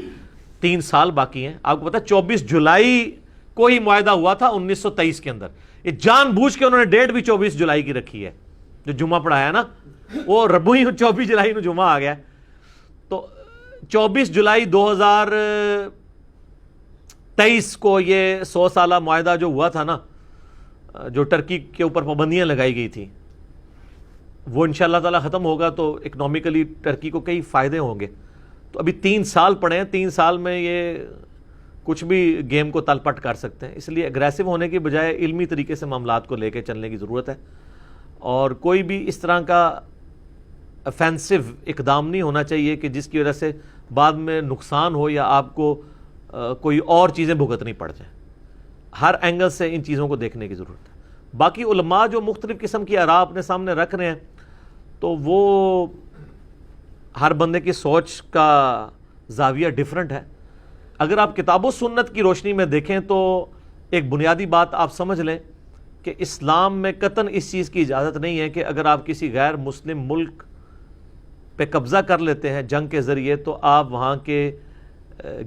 3 سال باقی ہیں. آپ کو پتا 24 جولائی کو ہی معاہدہ ہوا تھا 1923 کے اندر. یہ جان بوجھ کے انہوں نے ڈیٹ بھی 24 جولائی کی رکھی ہے، جو جمعہ پڑھایا نا وہ ربو ہی 24 جولائی کو جمعہ آ گیا. تو 24 جولائی 2023 کو یہ 100 سالہ معاہدہ جو ہوا تھا نا، جو ٹرکی کے اوپر پابندیاں لگائی گئی تھی، وہ انشاءاللہ تعالی ختم ہوگا تو اکنومیکلی ٹرکی کو کئی فائدے ہوں گے. تو ابھی 3 سال پڑے ہیں، 3 سال میں یہ کچھ بھی گیم کو تل پٹ کر سکتے ہیں. اس لیے اگریسو ہونے کی بجائے علمی طریقے سے معاملات کو لے کے چلنے کی ضرورت ہے، اور کوئی بھی اس طرح کا افینسو اقدام نہیں ہونا چاہیے کہ جس کی وجہ سے بعد میں نقصان ہو یا آپ کو کوئی اور چیزیں بھگتنی پڑ جائیں. ہر اینگل سے ان چیزوں کو دیکھنے کی ضرورت ہے. باقی علماء جو مختلف قسم کی آراء اپنے سامنے رکھ رہے ہیں تو وہ ہر بندے کی سوچ کا زاویہ ڈیفرنٹ ہے. اگر آپ کتاب و سنت کی روشنی میں دیکھیں تو ایک بنیادی بات آپ سمجھ لیں کہ اسلام میں قطعاً اس چیز کی اجازت نہیں ہے کہ اگر آپ کسی غیر مسلم ملک پہ قبضہ کر لیتے ہیں جنگ کے ذریعے تو آپ وہاں کے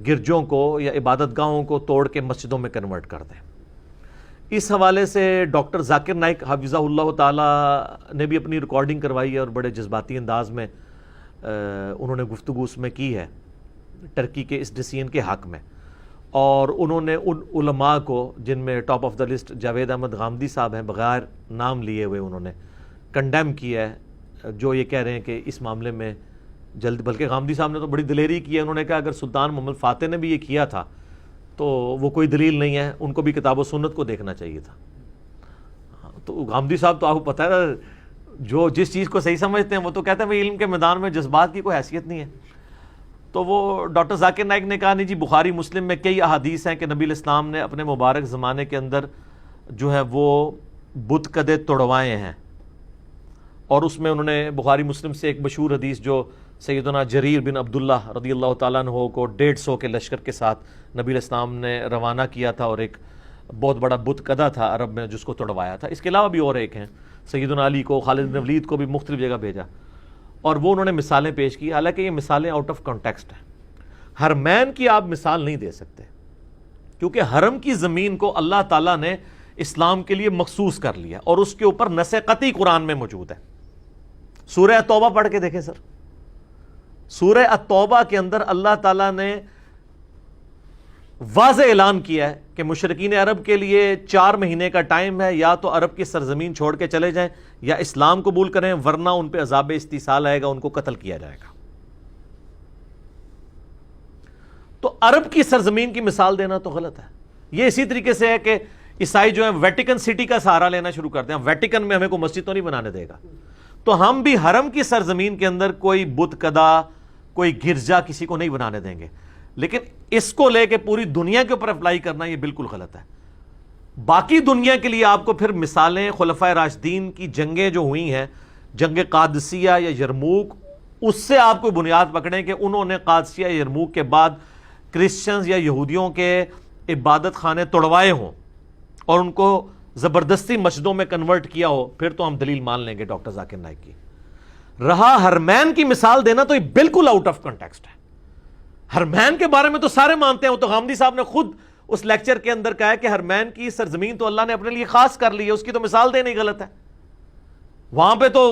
گرجوں کو یا عبادت گاہوں کو توڑ کے مسجدوں میں کنورٹ کر دیں. اس حوالے سے ڈاکٹر ذاکر نائک حفظہ اللہ تعالی نے بھی اپنی ریکارڈنگ کروائی ہے اور بڑے جذباتی انداز میں انہوں نے گفتگو اس میں کی ہے ٹرکی کے اس ڈیسیژن کے حق میں. اور انہوں نے ان علماء کو جن میں top of the list Javed Ahmad Ghamidi صاحب ہیں، بغیر نام لیے ہوئے انہوں نے کنڈیم کیا ہے جو یہ کہہ رہے ہیں کہ اس معاملے میں جلد، بلکہ غامدی صاحب نے تو بڑی دلیری کی ہے. انہوں نے کہا اگر سلطان محمد فاتح نے بھی یہ کیا تھا تو وہ کوئی دلیل نہیں ہے، ان کو بھی کتاب و سنت کو دیکھنا چاہیے تھا. تو غامدی صاحب تو آپ کو پتہ ہے جو جس چیز کو صحیح سمجھتے ہیں وہ تو کہتے ہیں بھائی علم کے میدان میں جذبات کی کوئی حیثیت نہیں ہے. تو وہ ڈاکٹر ذاکر نائک نے کہا نہیں جی بخاری مسلم میں کئی احادیث ہیں کہ نبی الاسلام نے اپنے مبارک زمانے کے اندر جو ہے وہ بت قدے توڑوائے ہیں. اور اس میں انہوں نے بخاری مسلم سے ایک مشہور حدیث جو سیدنا جریر بن عبداللہ رضی اللہ تعالیٰ عنہ کو 150 کے لشکر کے ساتھ نبی الاسلام نے روانہ کیا تھا، اور ایک بہت بڑا بت قدا تھا عرب میں جس کو توڑوایا تھا. اس کے علاوہ بھی اور ایک ہیں، سیدنا علی کو، خالد بن ولید کو بھی مختلف جگہ بھیجا، اور وہ انہوں نے مثالیں پیش کی. حالانکہ یہ مثالیں آؤٹ آف کانٹیکسٹ ہیں. حرمین کی آپ مثال نہیں دے سکتے کیونکہ حرم کی زمین کو اللہ تعالیٰ نے اسلام کے لیے مخصوص کر لیا اور اس کے اوپر نص قطعی قرآن میں موجود ہے. سورہ التوبہ پڑھ کے دیکھیں سر، سورہ التوبہ کے اندر اللہ تعالیٰ نے واضح اعلان کیا ہے کہ مشرکین عرب کے لیے 4 مہینے کا ٹائم ہے، یا تو عرب کی سرزمین چھوڑ کے چلے جائیں یا اسلام قبول کریں، ورنہ ان پہ عذاب استیصال آئے گا، ان کو قتل کیا جائے گا. تو عرب کی سرزمین کی مثال دینا تو غلط ہے. یہ اسی طریقے سے ہے کہ عیسائی جو ہیں ویٹیکن سٹی کا سہارا لینا شروع کرتے ہیں، ویٹیکن میں ہمیں کوئی مسجد تو نہیں بنانے دے گا، تو ہم بھی حرم کی سرزمین کے اندر کوئی بت قدا، کوئی گرجا کسی کو نہیں بنانے دیں گے. لیکن اس کو لے کے پوری دنیا کے اوپر اپلائی کرنا یہ بالکل غلط ہے. باقی دنیا کے لیے آپ کو پھر مثالیں خلفائے راشدین کی جنگیں جو ہوئی ہیں، جنگ قادسیہ یا یرموک، اس سے آپ کو بنیاد پکڑیں کہ انہوں نے قادسیہ یا یرموک کے بعد کرسچنز یا یہودیوں کے عبادت خانے توڑوائے ہوں اور ان کو زبردستی مسجدوں میں کنورٹ کیا ہو، پھر تو ہم دلیل مان لیں گے ڈاکٹر ذاکر نائک کی۔ رہا حرمین کی مثال دینا تو یہ بالکل آؤٹ آف کنٹیکسٹ ہے۔ حرمین کے بارے میں تو سارے مانتے ہیں، وہ تو غامدی صاحب نے خود اس لیکچر کے اندر کہا ہے کہ حرمین کی سرزمین تو اللہ نے اپنے لیے خاص کر لی ہے، اس کی تو مثال دینا ہی غلط ہے۔ وہاں پہ تو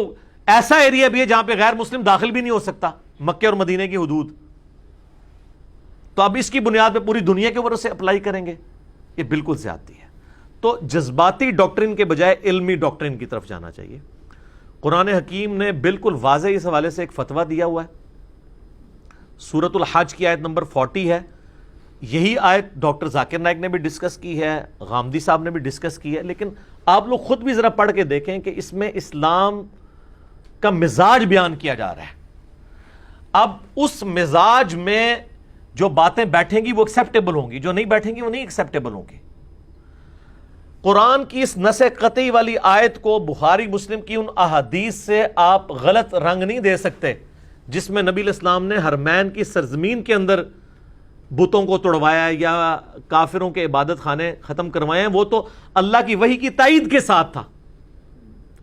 ایسا ایریا بھی ہے جہاں پہ غیر مسلم داخل بھی نہیں ہو سکتا، مکے اور مدینے کی حدود۔ تو اب اس کی بنیاد پہ پوری دنیا کے اوپر اسے اپلائی کریں گے، یہ بالکل زیادتی ہے۔ تو جذباتی ڈاکٹرن کے بجائے علمی ڈاکٹرن کی طرف جانا چاہیے۔ قرآن حکیم نے بالکل واضح اس حوالے سے ایک فتویٰ دیا ہوا ہے، سورۃ الحج کی آیت نمبر 40 ہے۔ یہی آیت ڈاکٹر ذاکر نائک نے بھی ڈسکس کی ہے، غامدی صاحب نے بھی ڈسکس کی ہے، لیکن آپ لوگ خود بھی ذرا پڑھ کے دیکھیں کہ اس میں اسلام کا مزاج بیان کیا جا رہا ہے۔ اب اس مزاج میں جو باتیں بیٹھیں گی وہ ایکسیپٹیبل ہوں گی، جو نہیں بیٹھیں گی وہ نہیں ایکسیپٹیبل ہوں گی۔ قرآن کی اس نص قطعی والی آیت کو بخاری مسلم کی ان احادیث سے آپ غلط رنگ نہیں دے سکتے جس میں نبی علیہ السلام نے حرمین کی سرزمین کے اندر بتوں کو توڑوایا یا کافروں کے عبادت خانے ختم کروائے ہیں۔ وہ تو اللہ کی وحی کی تائید کے ساتھ تھا،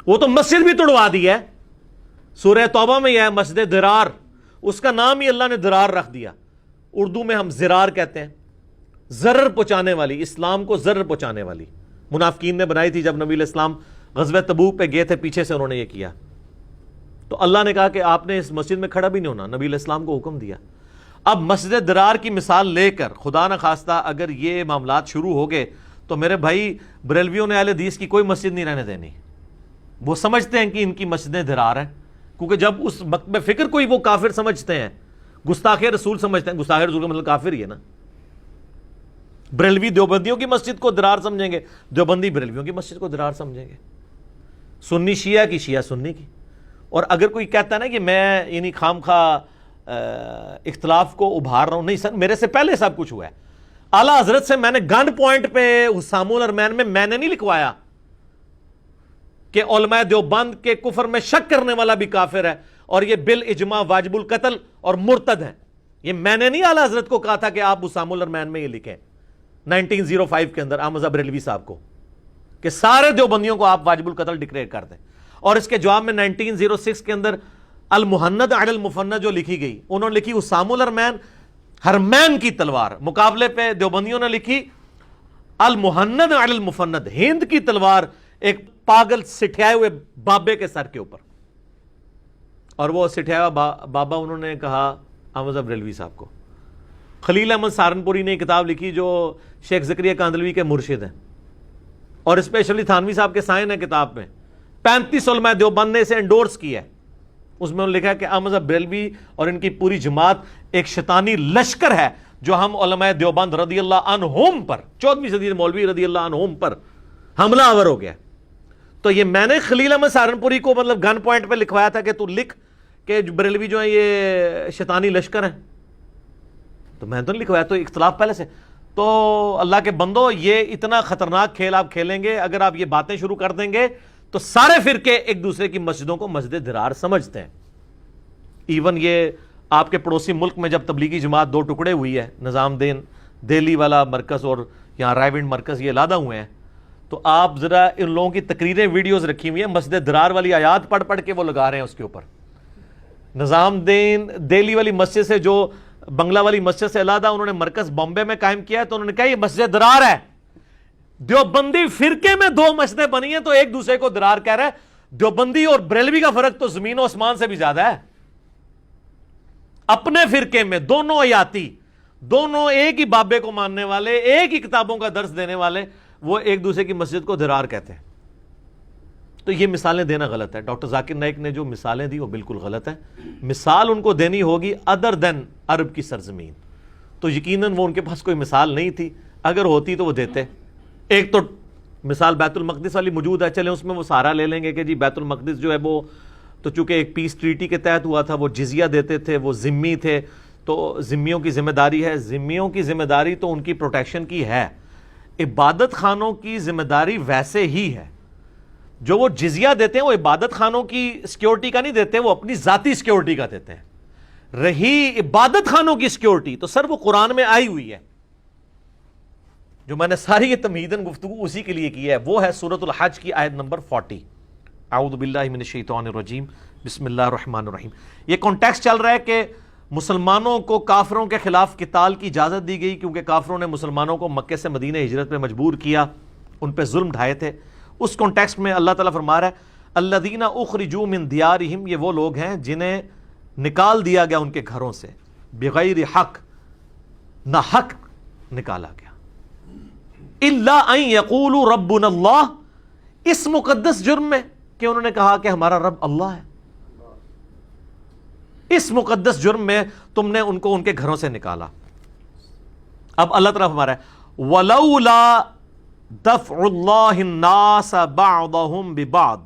وہ تو مسجد بھی توڑوا دی ہے۔ سورہ توبہ میں یہ ہے مسجد درار، اس کا نام ہی اللہ نے درار رکھ دیا، اردو میں ہم زرار کہتے ہیں، ضرر پہنچانے والی، اسلام کو ضرر پہنچانے والی۔ منافقین نے بنائی تھی جب نبی علیہ السلام غزوہ تبوک پہ گئے تھے، پیچھے سے انہوں نے یہ کیا، تو اللہ نے کہا کہ آپ نے اس مسجد میں کھڑا بھی نہیں ہونا، نبی علیہ السلام کو حکم دیا۔ اب مسجد درار کی مثال لے کر خدا نہ خواستہ اگر یہ معاملات شروع ہو گئے تو میرے بھائی بریلویوں نے اہل حدیث کی کوئی مسجد نہیں رہنے دینی۔ وہ سمجھتے ہیں کہ ان کی مسجدیں درار ہیں، کیونکہ جب اس وقت میں فکر کوئی وہ کافر سمجھتے ہیں، گستاخ رسول سمجھتے ہیں، گستاخ رسول کا مطلب کافر ہی ہے نا۔ بریلوی دیوبندیوں کی مسجد کو درار سمجھیں گے، دیوبندی بریلویوں کی مسجد کو درار سمجھیں گے، سنی شیعہ کی، شیعہ سنی کی۔ اور اگر کوئی کہتا ہے نا کہ میں یعنی خام خواہ اختلاف کو ابھار رہا ہوں، نہیں سر، میرے سے پہلے سب کچھ ہوا ہے۔ اعلیٰ حضرت سے میں نے گن پوائنٹ پہ حسام الحرمین میں نے نہیں لکھوایا کہ علماء دیوبند کے کفر میں شک کرنے والا بھی کافر ہے اور یہ بالاجماع واجب القتل اور مرتد ہے۔ یہ میں نے نہیں اعلیٰ حضرت کو کہا تھا کہ آپ حسام الحرمین میں یہ لکھیں 1905 کے اندر احمد بریلوی صاحب کو کہ سارے دیوبندیوں کو آپ واجب القتل ڈکلیئر کر دیں، اور اس کے جواب میں 1906 کے اندر المحند علی المفند جو لکھی گئی، انہوں نے لکھی حسام الحرمین حرمین کی تلوار، مقابلے پہ دیوبندیوں نے لکھی المحند علی المفند، ہند کی تلوار ایک پاگل سٹھیائے ہوئے بابے کے سر کے اوپر۔ اور وہ سٹھیا بابا انہوں نے کہا احمد بریلوی صاحب کو۔ خلیل احمد سہارنپوری نے ایک کتاب لکھی جو شیخ زکریا کاندلوی کے مرشد ہیں، اور اسپیشلی تھانوی صاحب کے سائن ہے کتاب میں، 35 علماء دیوبند نے اسے انڈورس کیا ہے۔ اس میں انہوں نے لکھا کہ احمد بریلوی اور ان کی پوری جماعت ایک شیطانی لشکر ہے جو ہم علماء دیوبند رضی اللہ عنہم پر، 14ویں صدی مولوی رضی اللہ عنہم پر حملہ آور ہو گیا۔ تو یہ میں نے خلیل احمد سہارنپوری کو مطلب گن پوائنٹ پہ لکھوایا تھا کہ تو لکھ کہ بریلوی جو ہیں یہ شیطانی لشکر ہیں، تو میں تو نہیں لکھوایا، تو اختلاف پہلے سے۔ تو اللہ کے بندو، یہ اتنا خطرناک کھیل آپ کھیلیں گے اگر آپ یہ باتیں شروع کر دیں گے تو سارے فرقے ایک دوسرے کی مسجدوں کو مسجد درار سمجھتے ہیں۔ ایون یہ آپ کے پڑوسی ملک میں جب تبلیغی جماعت 2 ٹکڑے ہوئی ہے، نظام دین دہلی والا مرکز اور یہاں رائے ونڈ مرکز یہ علیحدہ ہوئے ہیں، تو آپ ذرا ان لوگوں کی تقریریں ویڈیوز رکھی ہوئی ہیں، مسجد درار والی آیات پڑھ پڑھ کے وہ لگا رہے ہیں اس کے اوپر۔ نظام دین دہلی والی مسجد سے، جو بنگلہ والی مسجد سے علیحدہ انہوں نے مرکز بامبے میں قائم کیا ہے، تو انہوں نے کہا یہ مسجد درار ہے۔ دیوبندی فرقے میں 2 مسجدیں بنی ہیں تو ایک دوسرے کو درار کہہ رہا ہے۔ دیوبندی اور بریلوی کا فرق تو زمین و آسمان سے بھی زیادہ ہے۔ اپنے فرقے میں دونوں آیاتی، دونوں ایک ہی بابے کو ماننے والے، ایک ہی کتابوں کا درس دینے والے، وہ ایک دوسرے کی مسجد کو درار کہتے ہیں۔ تو یہ مثالیں دینا غلط ہے۔ ڈاکٹر ذاکر نائک نے جو مثالیں دی وہ بالکل غلط ہیں۔ مثال ان کو دینی ہوگی ادر دین عرب کی سرزمین، تو یقیناً وہ ان کے پاس کوئی مثال نہیں تھی، اگر ہوتی تو وہ دیتے۔ ایک تو مثال بیت المقدس والی موجود ہے، چلیں اس میں وہ سارا لے لیں گے کہ جی بیت المقدس جو ہے وہ تو چونکہ ایک پیس ٹریٹی کے تحت ہوا تھا، وہ جزیہ دیتے تھے، وہ ذمی تھے، تو ذمیوں کی ذمہ داری ہے، ذمیوں کی ذمہ داری تو ان کی پروٹیکشن کی ہے۔ عبادت خانوں کی ذمہ داری ویسے ہی ہے، جو وہ جزیہ دیتے ہیں وہ عبادت خانوں کی سیکیورٹی کا نہیں دیتے، وہ اپنی ذاتی سیکیورٹی کا دیتے ہیں۔ رہی عبادت خانوں کی سیکیورٹی تو سر وہ قرآن میں آئی ہوئی ہے، جو میں نے ساری یہ تمہیدن گفتگو اسی کے لیے کی ہے، وہ ہے سورۃ الحج کی آیت نمبر 40۔ اعوذ باللہ من الشیطان الرجیم، بسم اللہ الرحمن الرحیم۔ یہ کانٹیکسٹ چل رہا ہے کہ مسلمانوں کو کافروں کے خلاف قتال کی اجازت دی گئی، کیونکہ کافروں نے مسلمانوں کو مکے سے مدینہ ہجرت پہ مجبور کیا، ان پہ ظلم ڈھائے تھے۔ اس کانٹیکسٹ میں اللہ تعالیٰ فرما رہا ہے الذین اخرجوا من دیارہم، یہ وہ لوگ ہیں جنہیں نکال دیا گیا ان کے گھروں سے، بغیر حق، نہ حق نکالا گیا، الا ان یقولوا ربنا اللہ، اس مقدس جرم میں کہ انہوں نے کہا کہ ہمارا رب اللہ ہے۔ اس مقدس جرم میں تم نے ان کو ان کے گھروں سے نکالا۔ اب اللہ تعالیٰ فرما رہا ہے وَلَوْلَا دَفْعُ اللَّهِ النَّاسَ بَعْضَهُمْ بِبَعْضٍ،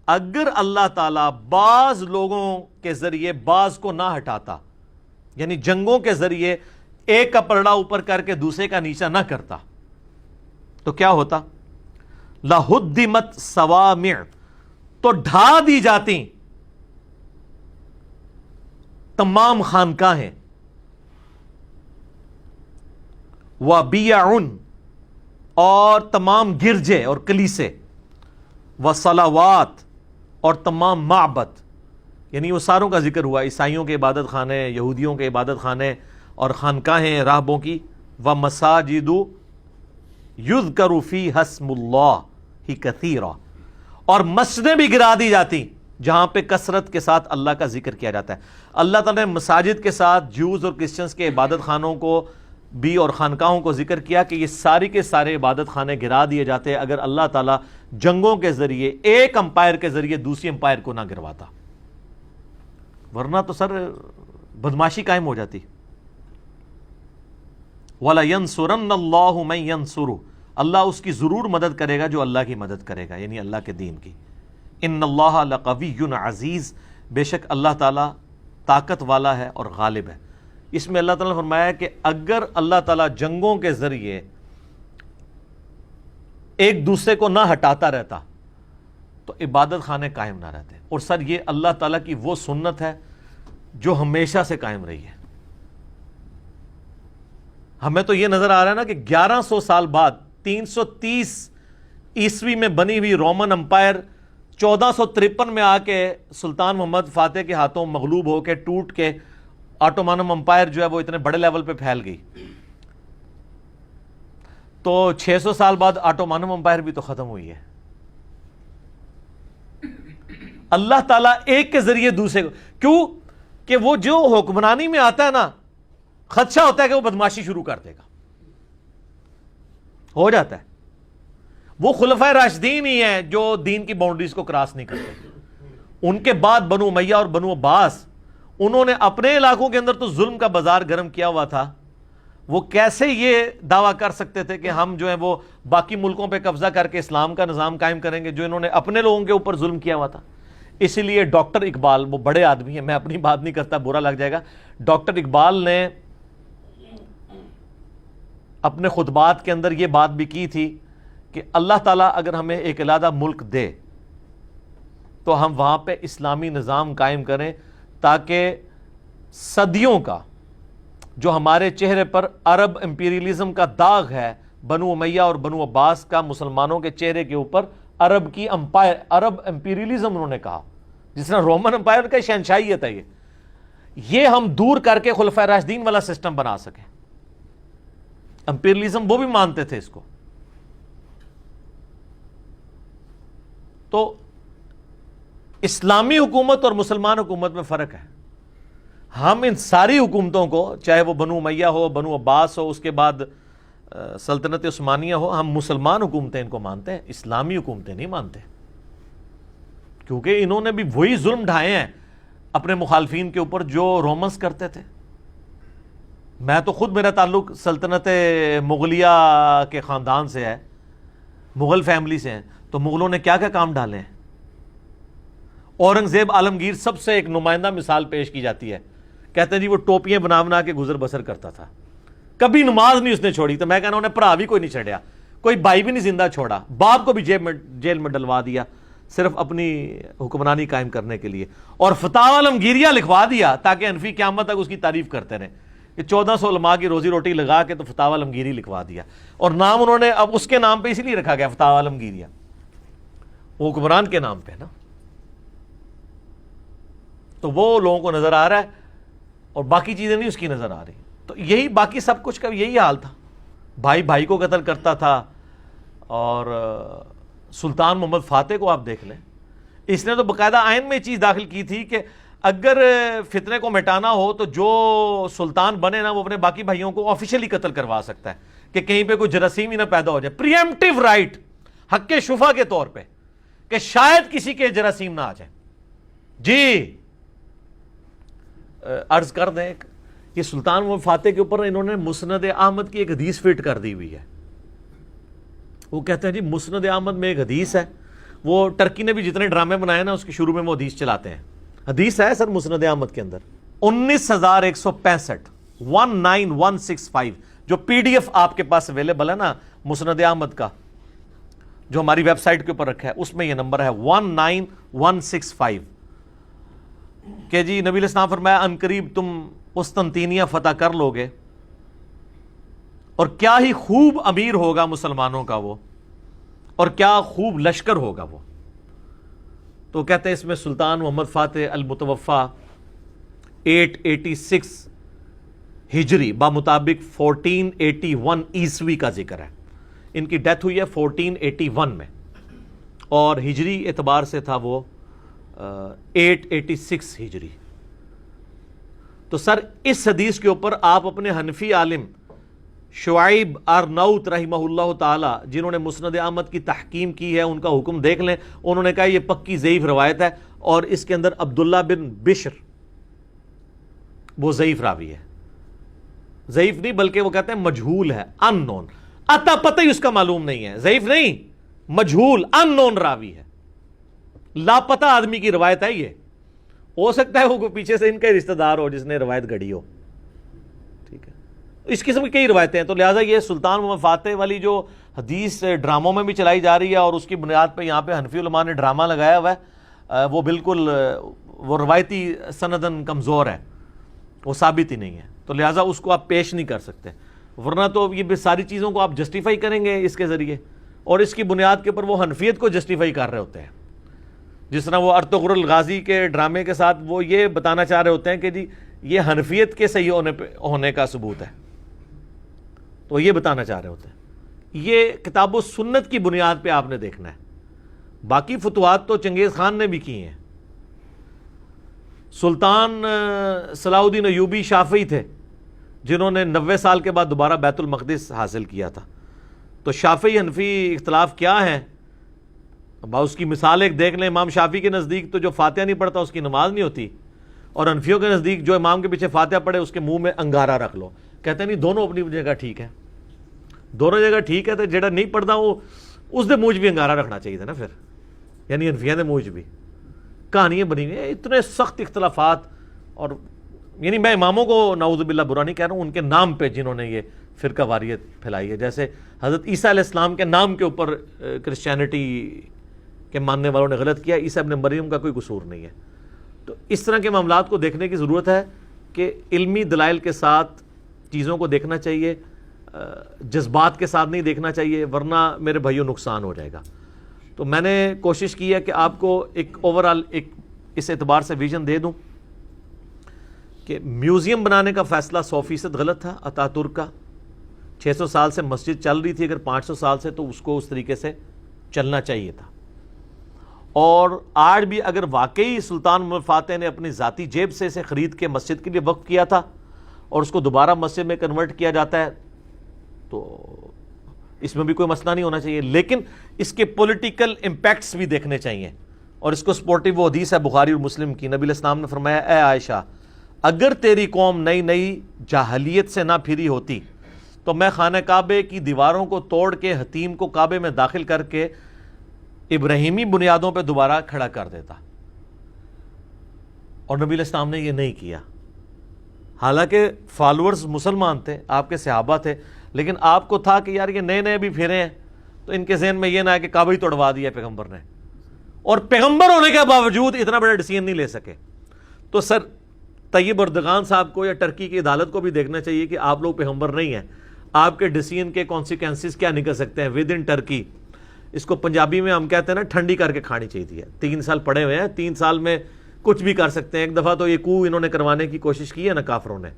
اگر اللہ تعالیٰ بعض لوگوں کے ذریعے بعض کو نہ ہٹاتا، یعنی جنگوں کے ذریعے ایک کا پلڑا اوپر کر کے دوسرے کا نیچا نہ کرتا، تو کیا ہوتا؟ لَهُدِّمَتْ صَوَامِعُ، تو ڈھا دی جاتی تمام خانقاہیں، وَبِيَعٌ، اور تمام گرجے اور کلیسے، وَصَلَوَاتٍ، اور تمام معبد، یعنی وہ ساروں کا ذکر ہوا، عیسائیوں کے عبادت خانے، یہودیوں کے عبادت خانے اور خانقاہیں راہبوں کی، وَمَسَاجِدُ يُذْكَرُ فِيهَا اسْمُ اللَّهِ كَثِيرًا، اور مسجدیں بھی گرا دی جاتی جہاں پہ کثرت کے ساتھ اللہ کا ذکر کیا جاتا ہے۔ اللہ تعالیٰ نے مساجد کے ساتھ جوز اور کرسچنز کے عبادت خانوں کو بھی اور خانقاہوں کو ذکر کیا کہ یہ ساری کے سارے عبادت خانے گرا دیے جاتے اگر اللہ تعالیٰ جنگوں کے ذریعے ایک امپائر کے ذریعے دوسری امپائر کو نہ گرواتا، ورنہ تو سر بدماشی قائم ہو جاتی۔ وَلَيَنْصُرَنَّ اللَّهُ مَن يَنْصُرُهُ، اللہ اس کی ضرور مدد کرے گا جو اللہ کی مدد کرے گا، یعنی اللہ کے دین کی۔ ان اللہ لقوی عزیز، بے شک اللہ تعالیٰ طاقت والا ہے اور غالب ہے۔ اس میں اللہ تعالیٰ نے فرمایا کہ اگر اللہ تعالیٰ جنگوں کے ذریعے ایک دوسرے کو نہ ہٹاتا رہتا تو عبادت خانے قائم نہ رہتے، اور سر یہ اللہ تعالیٰ کی وہ سنت ہے جو ہمیشہ سے قائم رہی ہے۔ ہمیں تو یہ نظر آ رہا ہے نا کہ 1100 سال بعد 330 عیسوی میں بنی ہوئی رومن امپائر 1453 میں آ کے سلطان محمد فاتح کے ہاتھوں مغلوب ہو کے ٹوٹ کے آٹومانم امپائر جو ہے وہ اتنے بڑے لیول پہ پھیل گئی، تو 600 سال بعد آٹومانم امپائر بھی تو ختم ہوئی ہے۔ اللہ تعالیٰ ایک کے ذریعے دوسرے کو، کیوں کہ وہ جو حکمرانی میں آتا ہے نا، خدشہ ہوتا ہے کہ وہ بدماشی شروع کر دے گا، ہو جاتا ہے۔ وہ خلفائے راشدین ہی ہیں جو دین کی باؤنڈریز کو کراس نہیں کرتے۔ ان کے بعد بنو امیہ اور بنو عباس، انہوں نے اپنے علاقوں کے اندر تو ظلم کا بازار گرم کیا ہوا تھا، وہ کیسے یہ دعویٰ کر سکتے تھے کہ ہم جو ہیں وہ باقی ملکوں پہ قبضہ کر کے اسلام کا نظام قائم کریں گے جو انہوں نے اپنے لوگوں کے اوپر ظلم کیا ہوا تھا۔ اسی لیے ڈاکٹر اقبال، وہ بڑے آدمی ہیں، میں اپنی بات نہیں کرتا برا لگ جائے گا، ڈاکٹر اقبال نے اپنے خطبات کے اندر یہ بات بھی کی تھی کہ اللہ تعالیٰ اگر ہمیں ایک علیحدہ ملک دے تو ہم وہاں پہ اسلامی نظام قائم کریں، تاکہ صدیوں کا جو ہمارے چہرے پر عرب امپیریلزم کا داغ ہے، بنو امیہ اور بنو عباس کا مسلمانوں کے چہرے کے اوپر عرب کی امپائر، عرب امپیریلزم انہوں نے کہا، جس طرح رومن امپائر کا شہنشاہیت ہے، یہ ہم دور کر کے خلفائے راشدین والا سسٹم بنا سکیں۔ امپیریلزم وہ بھی مانتے تھے اس کو۔ تو اسلامی حکومت اور مسلمان حکومت میں فرق ہے۔ ہم ان ساری حکومتوں کو، چاہے وہ بنو امیہ ہو، بنو عباس ہو، اس کے بعد سلطنت عثمانیہ ہو، ہم مسلمان حکومتیں ان کو مانتے ہیں، اسلامی حکومتیں نہیں مانتے، کیونکہ انہوں نے بھی وہی ظلم ڈھائے ہیں اپنے مخالفین کے اوپر جو رومنس کرتے تھے۔ میں تو خود، میرا تعلق سلطنت مغلیہ کے خاندان سے ہے، مغل فیملی سے ہیں، تو مغلوں نے کیا کیا کام ڈالے ہیں۔ اورنگزیب عالمگیر سب سے ایک نمائندہ مثال پیش کی جاتی ہے، کہتے ہیں جی وہ ٹوپیاں بنا بنا کے گزر بسر کرتا تھا، کبھی نماز نہیں اس نے چھوڑی، تو میں کہنا انہیں پڑھا بھی کوئی نہیں چھڑیا، کوئی بھائی بھی نہیں زندہ چھوڑا, باپ کو بھی جیل میں ڈلوا دیا صرف اپنی حکمرانی قائم کرنے کے لیے, اور فتاوی عالمگیریہ لکھوا دیا تاکہ حنفی قیامت تک اس کی تعریف کرتے رہیں کہ 1400 علماء کی روزی روٹی لگا کے تو فتاوی عالمگیری لکھوا دیا, اور نام انہوں نے اب اس کے نام پہ اسی لیے رکھا گیا فتاوی عالمگیریہ, وہ حکمران کے نام پہ نا. تو وہ لوگوں کو نظر آ رہا ہے اور باقی چیزیں نہیں اس کی نظر آ رہی. تو یہی باقی سب کچھ کا یہی حال تھا, بھائی بھائی کو قتل کرتا تھا. اور سلطان محمد فاتح کو آپ دیکھ لیں, اس نے تو باقاعدہ آئین میں چیز داخل کی تھی کہ اگر فتنے کو مٹانا ہو تو جو سلطان بنے نا وہ اپنے باقی بھائیوں کو آفیشیلی قتل کروا سکتا ہے کہ کہیں پہ کوئی جراثیم ہی نہ پیدا ہو جائے. پریمپٹیو رائٹ, حق شفا کے طور پہ کہ شاید کسی کے جراثیم نہ آ جائے. جی عرض کر دیں کہ سلطان محمد فاتح کے اوپر انہوں نے مسند احمد کی ایک حدیث فٹ کر دی ہوئی ہے. وہ کہتے ہیں جی مسند احمد میں ایک حدیث ہے, وہ ٹرکی نے بھی جتنے ڈرامے بنائے نا اس کے شروع میں وہ حدیث چلاتے ہیں. حدیث ہے سر مسند احمد کے اندر 19,165 19165, جو پی ڈی ایف آپ کے پاس اویلیبل ہے نا مسند احمد کا, جو ہماری ویب سائٹ کے اوپر رکھا ہے, اس میں یہ نمبر ہے 19165 کہ جی نبی علیہ السلام فرمایا ان قریب تم قسطنطینیہ فتح کر لو گے اور کیا ہی خوب امیر ہوگا مسلمانوں کا وہ, اور کیا خوب لشکر ہوگا وہ. تو کہتے ہیں اس میں سلطان محمد فاتح المتوفا 886 ہجری بمطابق 1481 عیسوی کا ذکر ہے. ان کی ڈیتھ ہوئی ہے 1481 میں, اور ہجری اعتبار سے تھا وہ 886 ہجری. تو سر اس حدیث کے اوپر آپ اپنے حنفی عالم شعیب ارناؤت رحمہ اللہ تعالی, جنہوں نے مسند احمد کی تحکیم کی ہے, ان کا حکم دیکھ لیں. انہوں نے کہا یہ پکی ضعیف روایت ہے, اور اس کے اندر عبداللہ بن بشر وہ ضعیف راوی ہے. ضعیف نہیں بلکہ وہ کہتے ہیں مجہول ہے, ان نون, اتا پتہ ہی اس کا معلوم نہیں ہے, ضعیف نہیں, مجہول ان نون راوی ہے, لاپتہ آدمی کی روایت ہے. یہ ہو سکتا ہے وہ پیچھے سے ان کا رشتہ دار ہو جس نے روایت گھڑی ہو. ٹھیک ہے, اس قسم کی کئی روایتیں ہیں. تو لہٰذا یہ سلطان محمد فاتح والی جو حدیث ڈراموں میں بھی چلائی جا رہی ہے, اور اس کی بنیاد پہ یہاں پہ حنفی علماء نے ڈرامہ لگایا ہوا ہے, وہ بالکل وہ روایتی سندن کمزور ہے, وہ ثابت ہی نہیں ہے. تو لہٰذا اس کو آپ پیش نہیں کر سکتے, ورنہ تو یہ ساری چیزوں کو آپ جسٹیفائی کریں گے اس کے ذریعے, اور اس کی بنیاد کے اوپر وہ حنفیت کو جسٹیفائی کر رہے ہوتے ہیں. جس طرح وہ ارطغرل الغازی کے ڈرامے کے ساتھ وہ یہ بتانا چاہ رہے ہوتے ہیں کہ جی یہ حنفیت کے صحیح ہونے کا ثبوت ہے, تو یہ بتانا چاہ رہے ہوتے ہیں. یہ کتاب و سنت کی بنیاد پہ آپ نے دیکھنا ہے. باقی فتوحات تو چنگیز خان نے بھی کی ہیں. سلطان صلاح الدین ایوبی شافعی تھے جنہوں نے 90 سال کے بعد دوبارہ بیت المقدس حاصل کیا تھا. تو شافعی حنفی اختلاف کیا ہے, اس کی مثال ایک دیکھ لیں. امام شافعی کے نزدیک تو جو فاتحہ نہیں پڑھتا اس کی نماز نہیں ہوتی, اور حنفیوں کے نزدیک جو امام کے پیچھے فاتحہ پڑھے اس کے منہ میں انگارہ رکھ لو. کہتے ہیں نہیں, دونوں اپنی جگہ ٹھیک ہے, دونوں جگہ ٹھیک ہے. تو جڑا نہیں پڑھتا وہ اس دے منہ بھی انگارہ رکھنا چاہیے تھا نا پھر, یعنی حنفیوں دے منہ بھی کہانیاں بنی ہوئی ہیں. اتنے سخت اختلافات, اور یعنی میں اماموں کو نعوذ باللہ برا نہیں کہہ رہا ہوں, ان کے نام پہ جنہوں نے یہ فرقہ واریت پھیلائی ہے. جیسے حضرت عیسیٰ علیہ السلام کے نام کے اوپر کرسچینٹی کے ماننے والوں نے غلط کیا, عیسیٰ ابن مریم کا کوئی قصور نہیں ہے. تو اس طرح کے معاملات کو دیکھنے کی ضرورت ہے کہ علمی دلائل کے ساتھ چیزوں کو دیکھنا چاہیے, جذبات کے ساتھ نہیں دیکھنا چاہیے, ورنہ میرے بھائیوں نقصان ہو جائے گا. تو میں نے کوشش کی ہے کہ آپ کو ایک اوورآل ایک اس اعتبار سے ویژن دے دوں کہ میوزیم بنانے کا فیصلہ 100% غلط تھا اتا ترک کا. 600 سال سے مسجد چل رہی تھی, اگر 500 سال سے تو اس کو اس طریقے سے چلنا چاہیے تھا. اور آج بھی اگر واقعی سلطان محمد فاتح نے اپنی ذاتی جیب سے اسے خرید کے مسجد کے لیے وقف کیا تھا اور اس کو دوبارہ مسجد میں کنورٹ کیا جاتا ہے تو اس میں بھی کوئی مسئلہ نہیں ہونا چاہیے. لیکن اس کے پولیٹیکل امپیکٹس بھی دیکھنے چاہیے, اور اس کو سپورٹیو وہ حدیث ہے بخاری اور مسلم کی. نبی علیہ السلام نے فرمایا, اے عائشہ اگر تیری قوم نئی نئی جاہلیت سے نہ پھری ہوتی تو میں خانہ کعبے کی دیواروں کو توڑ کے حتیم کو کعبے میں داخل کر کے ابراہیمی بنیادوں پہ دوبارہ کھڑا کر دیتا. اور نبی علیہ السلام نے یہ نہیں کیا. حالانکہ فالورز مسلمان تھے, آپ کے صحابہ تھے, لیکن آپ کو تھا کہ یار یہ نئے نئے بھی پھرے ہیں تو ان کے ذہن میں یہ نہ ہے کہ کعبہ ہی توڑوا دیا پیغمبر نے، اور پیغمبر ہونے کے باوجود اتنا بڑا ڈیسیژن نہیں لے سکے. تو سر طیب اردگان صاحب کو یا ٹرکی کی عدالت کو بھی دیکھنا چاہیے کہ آپ لوگ پیغمبر نہیں ہیں، آپ کے ڈیسیژن کے کانسیکوینسز کیا نکل سکتے ہیں ود ان ٹرکی. اس کو پنجابی میں ہم کہتے ہیں نا ٹھنڈی کر کے کھانی چاہیے. 3 سال پڑے ہوئے ہیں، 3 سال میں کچھ بھی کر سکتے ہیں. ایک دفعہ تو یہ کو انہوں نے کروانے کی کوشش کی ہے نا کافروں نے،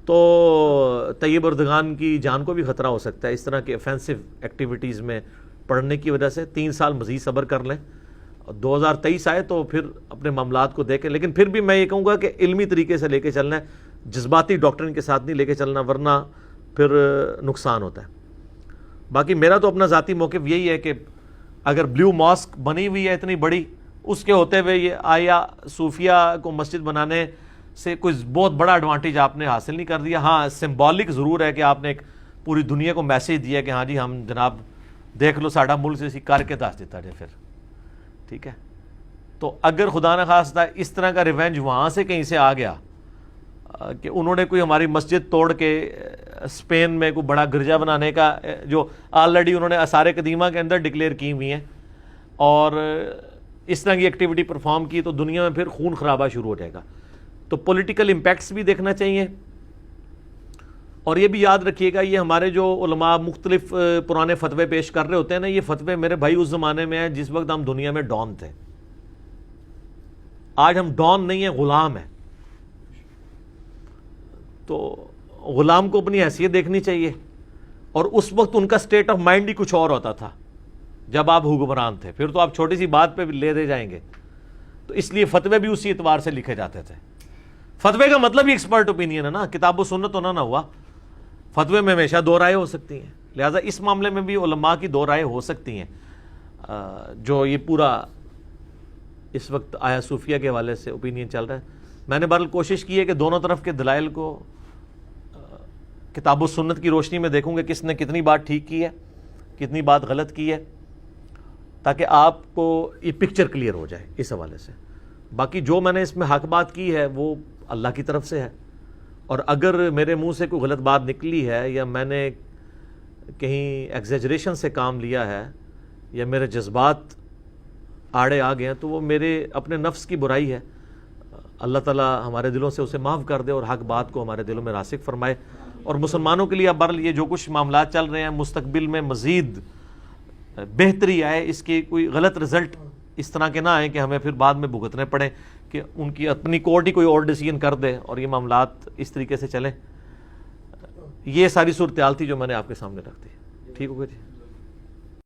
تو طیب اردگان کی جان کو بھی خطرہ ہو سکتا ہے اس طرح کے افینسو ایکٹیویٹیز میں پڑھنے کی وجہ سے. 3 سال مزید صبر کر لیں، 2023 آئے تو پھر اپنے معاملات کو دیکھیں. لیکن پھر بھی میں یہ کہوں گا کہ علمی طریقے سے لے کے چلنا ہے، جذباتی ڈاکٹرن کے ساتھ نہیں لے کے چلنا، ورنہ پھر نقصان ہوتا ہے. باقی میرا تو اپنا ذاتی موقف یہی ہے کہ اگر بلیو ماسک بنی ہوئی ہے اتنی بڑی، اس کے ہوتے ہوئے یہ آیا صوفیہ کو مسجد بنانے سے کوئی بہت بڑا ایڈوانٹیج آپ نے حاصل نہیں کر دیا. ہاں سمبولک ضرور ہے کہ آپ نے ایک پوری دنیا کو میسیج دیا کہ ہاں جی ہم جناب دیکھ لو ساڈا ملک سے اسی کر کے دس دیتا جائے پھر، ٹھیک ہے. تو اگر خدا نخواستہ اس طرح کا ریونج وہاں سے کہیں سے آ گیا کہ انہوں نے کوئی ہماری مسجد توڑ کے اسپین میں کوئی بڑا گرجا بنانے کا جو آلریڈی انہوں نے آثار قدیمہ کے اندر ڈکلیئر کی ہوئی ہیں، اور اس طرح کی ایکٹیویٹی پرفارم کی، تو دنیا میں پھر خون خرابہ شروع ہو جائے گا. تو پولیٹیکل امپیکٹس بھی دیکھنا چاہیے. اور یہ بھی یاد رکھیے گا یہ ہمارے جو علماء مختلف پرانے فتوے پیش کر رہے ہوتے ہیں نا، یہ فتوے میرے بھائی اس زمانے میں ہیں جس وقت ہم دنیا میں ڈان تھے. آج ہم ڈان نہیں ہیں، غلام ہیں. تو غلام کو اپنی حیثیت دیکھنی چاہیے، اور اس وقت ان کا سٹیٹ آف مائنڈ ہی کچھ اور ہوتا تھا جب آپ حکمران تھے. پھر تو آپ چھوٹی سی بات پہ بھی لے دے جائیں گے. تو اس لیے فتوے بھی اسی اعتبار سے لکھے جاتے تھے. فتوے کا مطلب ہی ایکسپرٹ اوپینین ہے نا، کتاب و سنت ہونا نہ ہوا. فتوے میں ہمیشہ 2 رائے ہو سکتی ہیں، لہٰذا اس معاملے میں بھی علماء کی 2 رائے ہو سکتی ہیں. جو یہ پورا اس وقت آیا صوفیہ کے حوالے سے اوپینین چل رہا ہے، میں نے بہرحال کوشش کی ہے کہ دونوں طرف کے دلائل کو کتاب و سنت کی روشنی میں دیکھوں گے کس نے کتنی بات ٹھیک کی ہے، کتنی بات غلط کی ہے، تاکہ آپ کو یہ پکچر کلیئر ہو جائے اس حوالے سے. باقی جو میں نے اس میں حق بات کی ہے وہ اللہ کی طرف سے ہے، اور اگر میرے منہ سے کوئی غلط بات نکلی ہے یا میں نے کہیں ایگزیجریشن سے کام لیا ہے یا میرے جذبات آڑے آ گئے ہیں تو وہ میرے اپنے نفس کی برائی ہے. اللہ تعالیٰ ہمارے دلوں سے اسے معاف کر دے اور حق بات کو ہمارے دلوں میں راسخ فرمائے. اور مسلمانوں کے لیے اب بہرحال یہ جو کچھ معاملات چل رہے ہیں مستقبل میں مزید بہتری آئے، اس کے کوئی غلط رزلٹ اس طرح کے نہ آئیں کہ ہمیں پھر بعد میں بھگتنے پڑیں کہ ان کی اپنی کورٹ ہی کوئی اور ڈیسیژن کر دے اور یہ معاملات اس طریقے سے چلیں. یہ ساری صورتحال تھی جو میں نے آپ کے سامنے رکھ دی. ٹھیک ہوگا جی.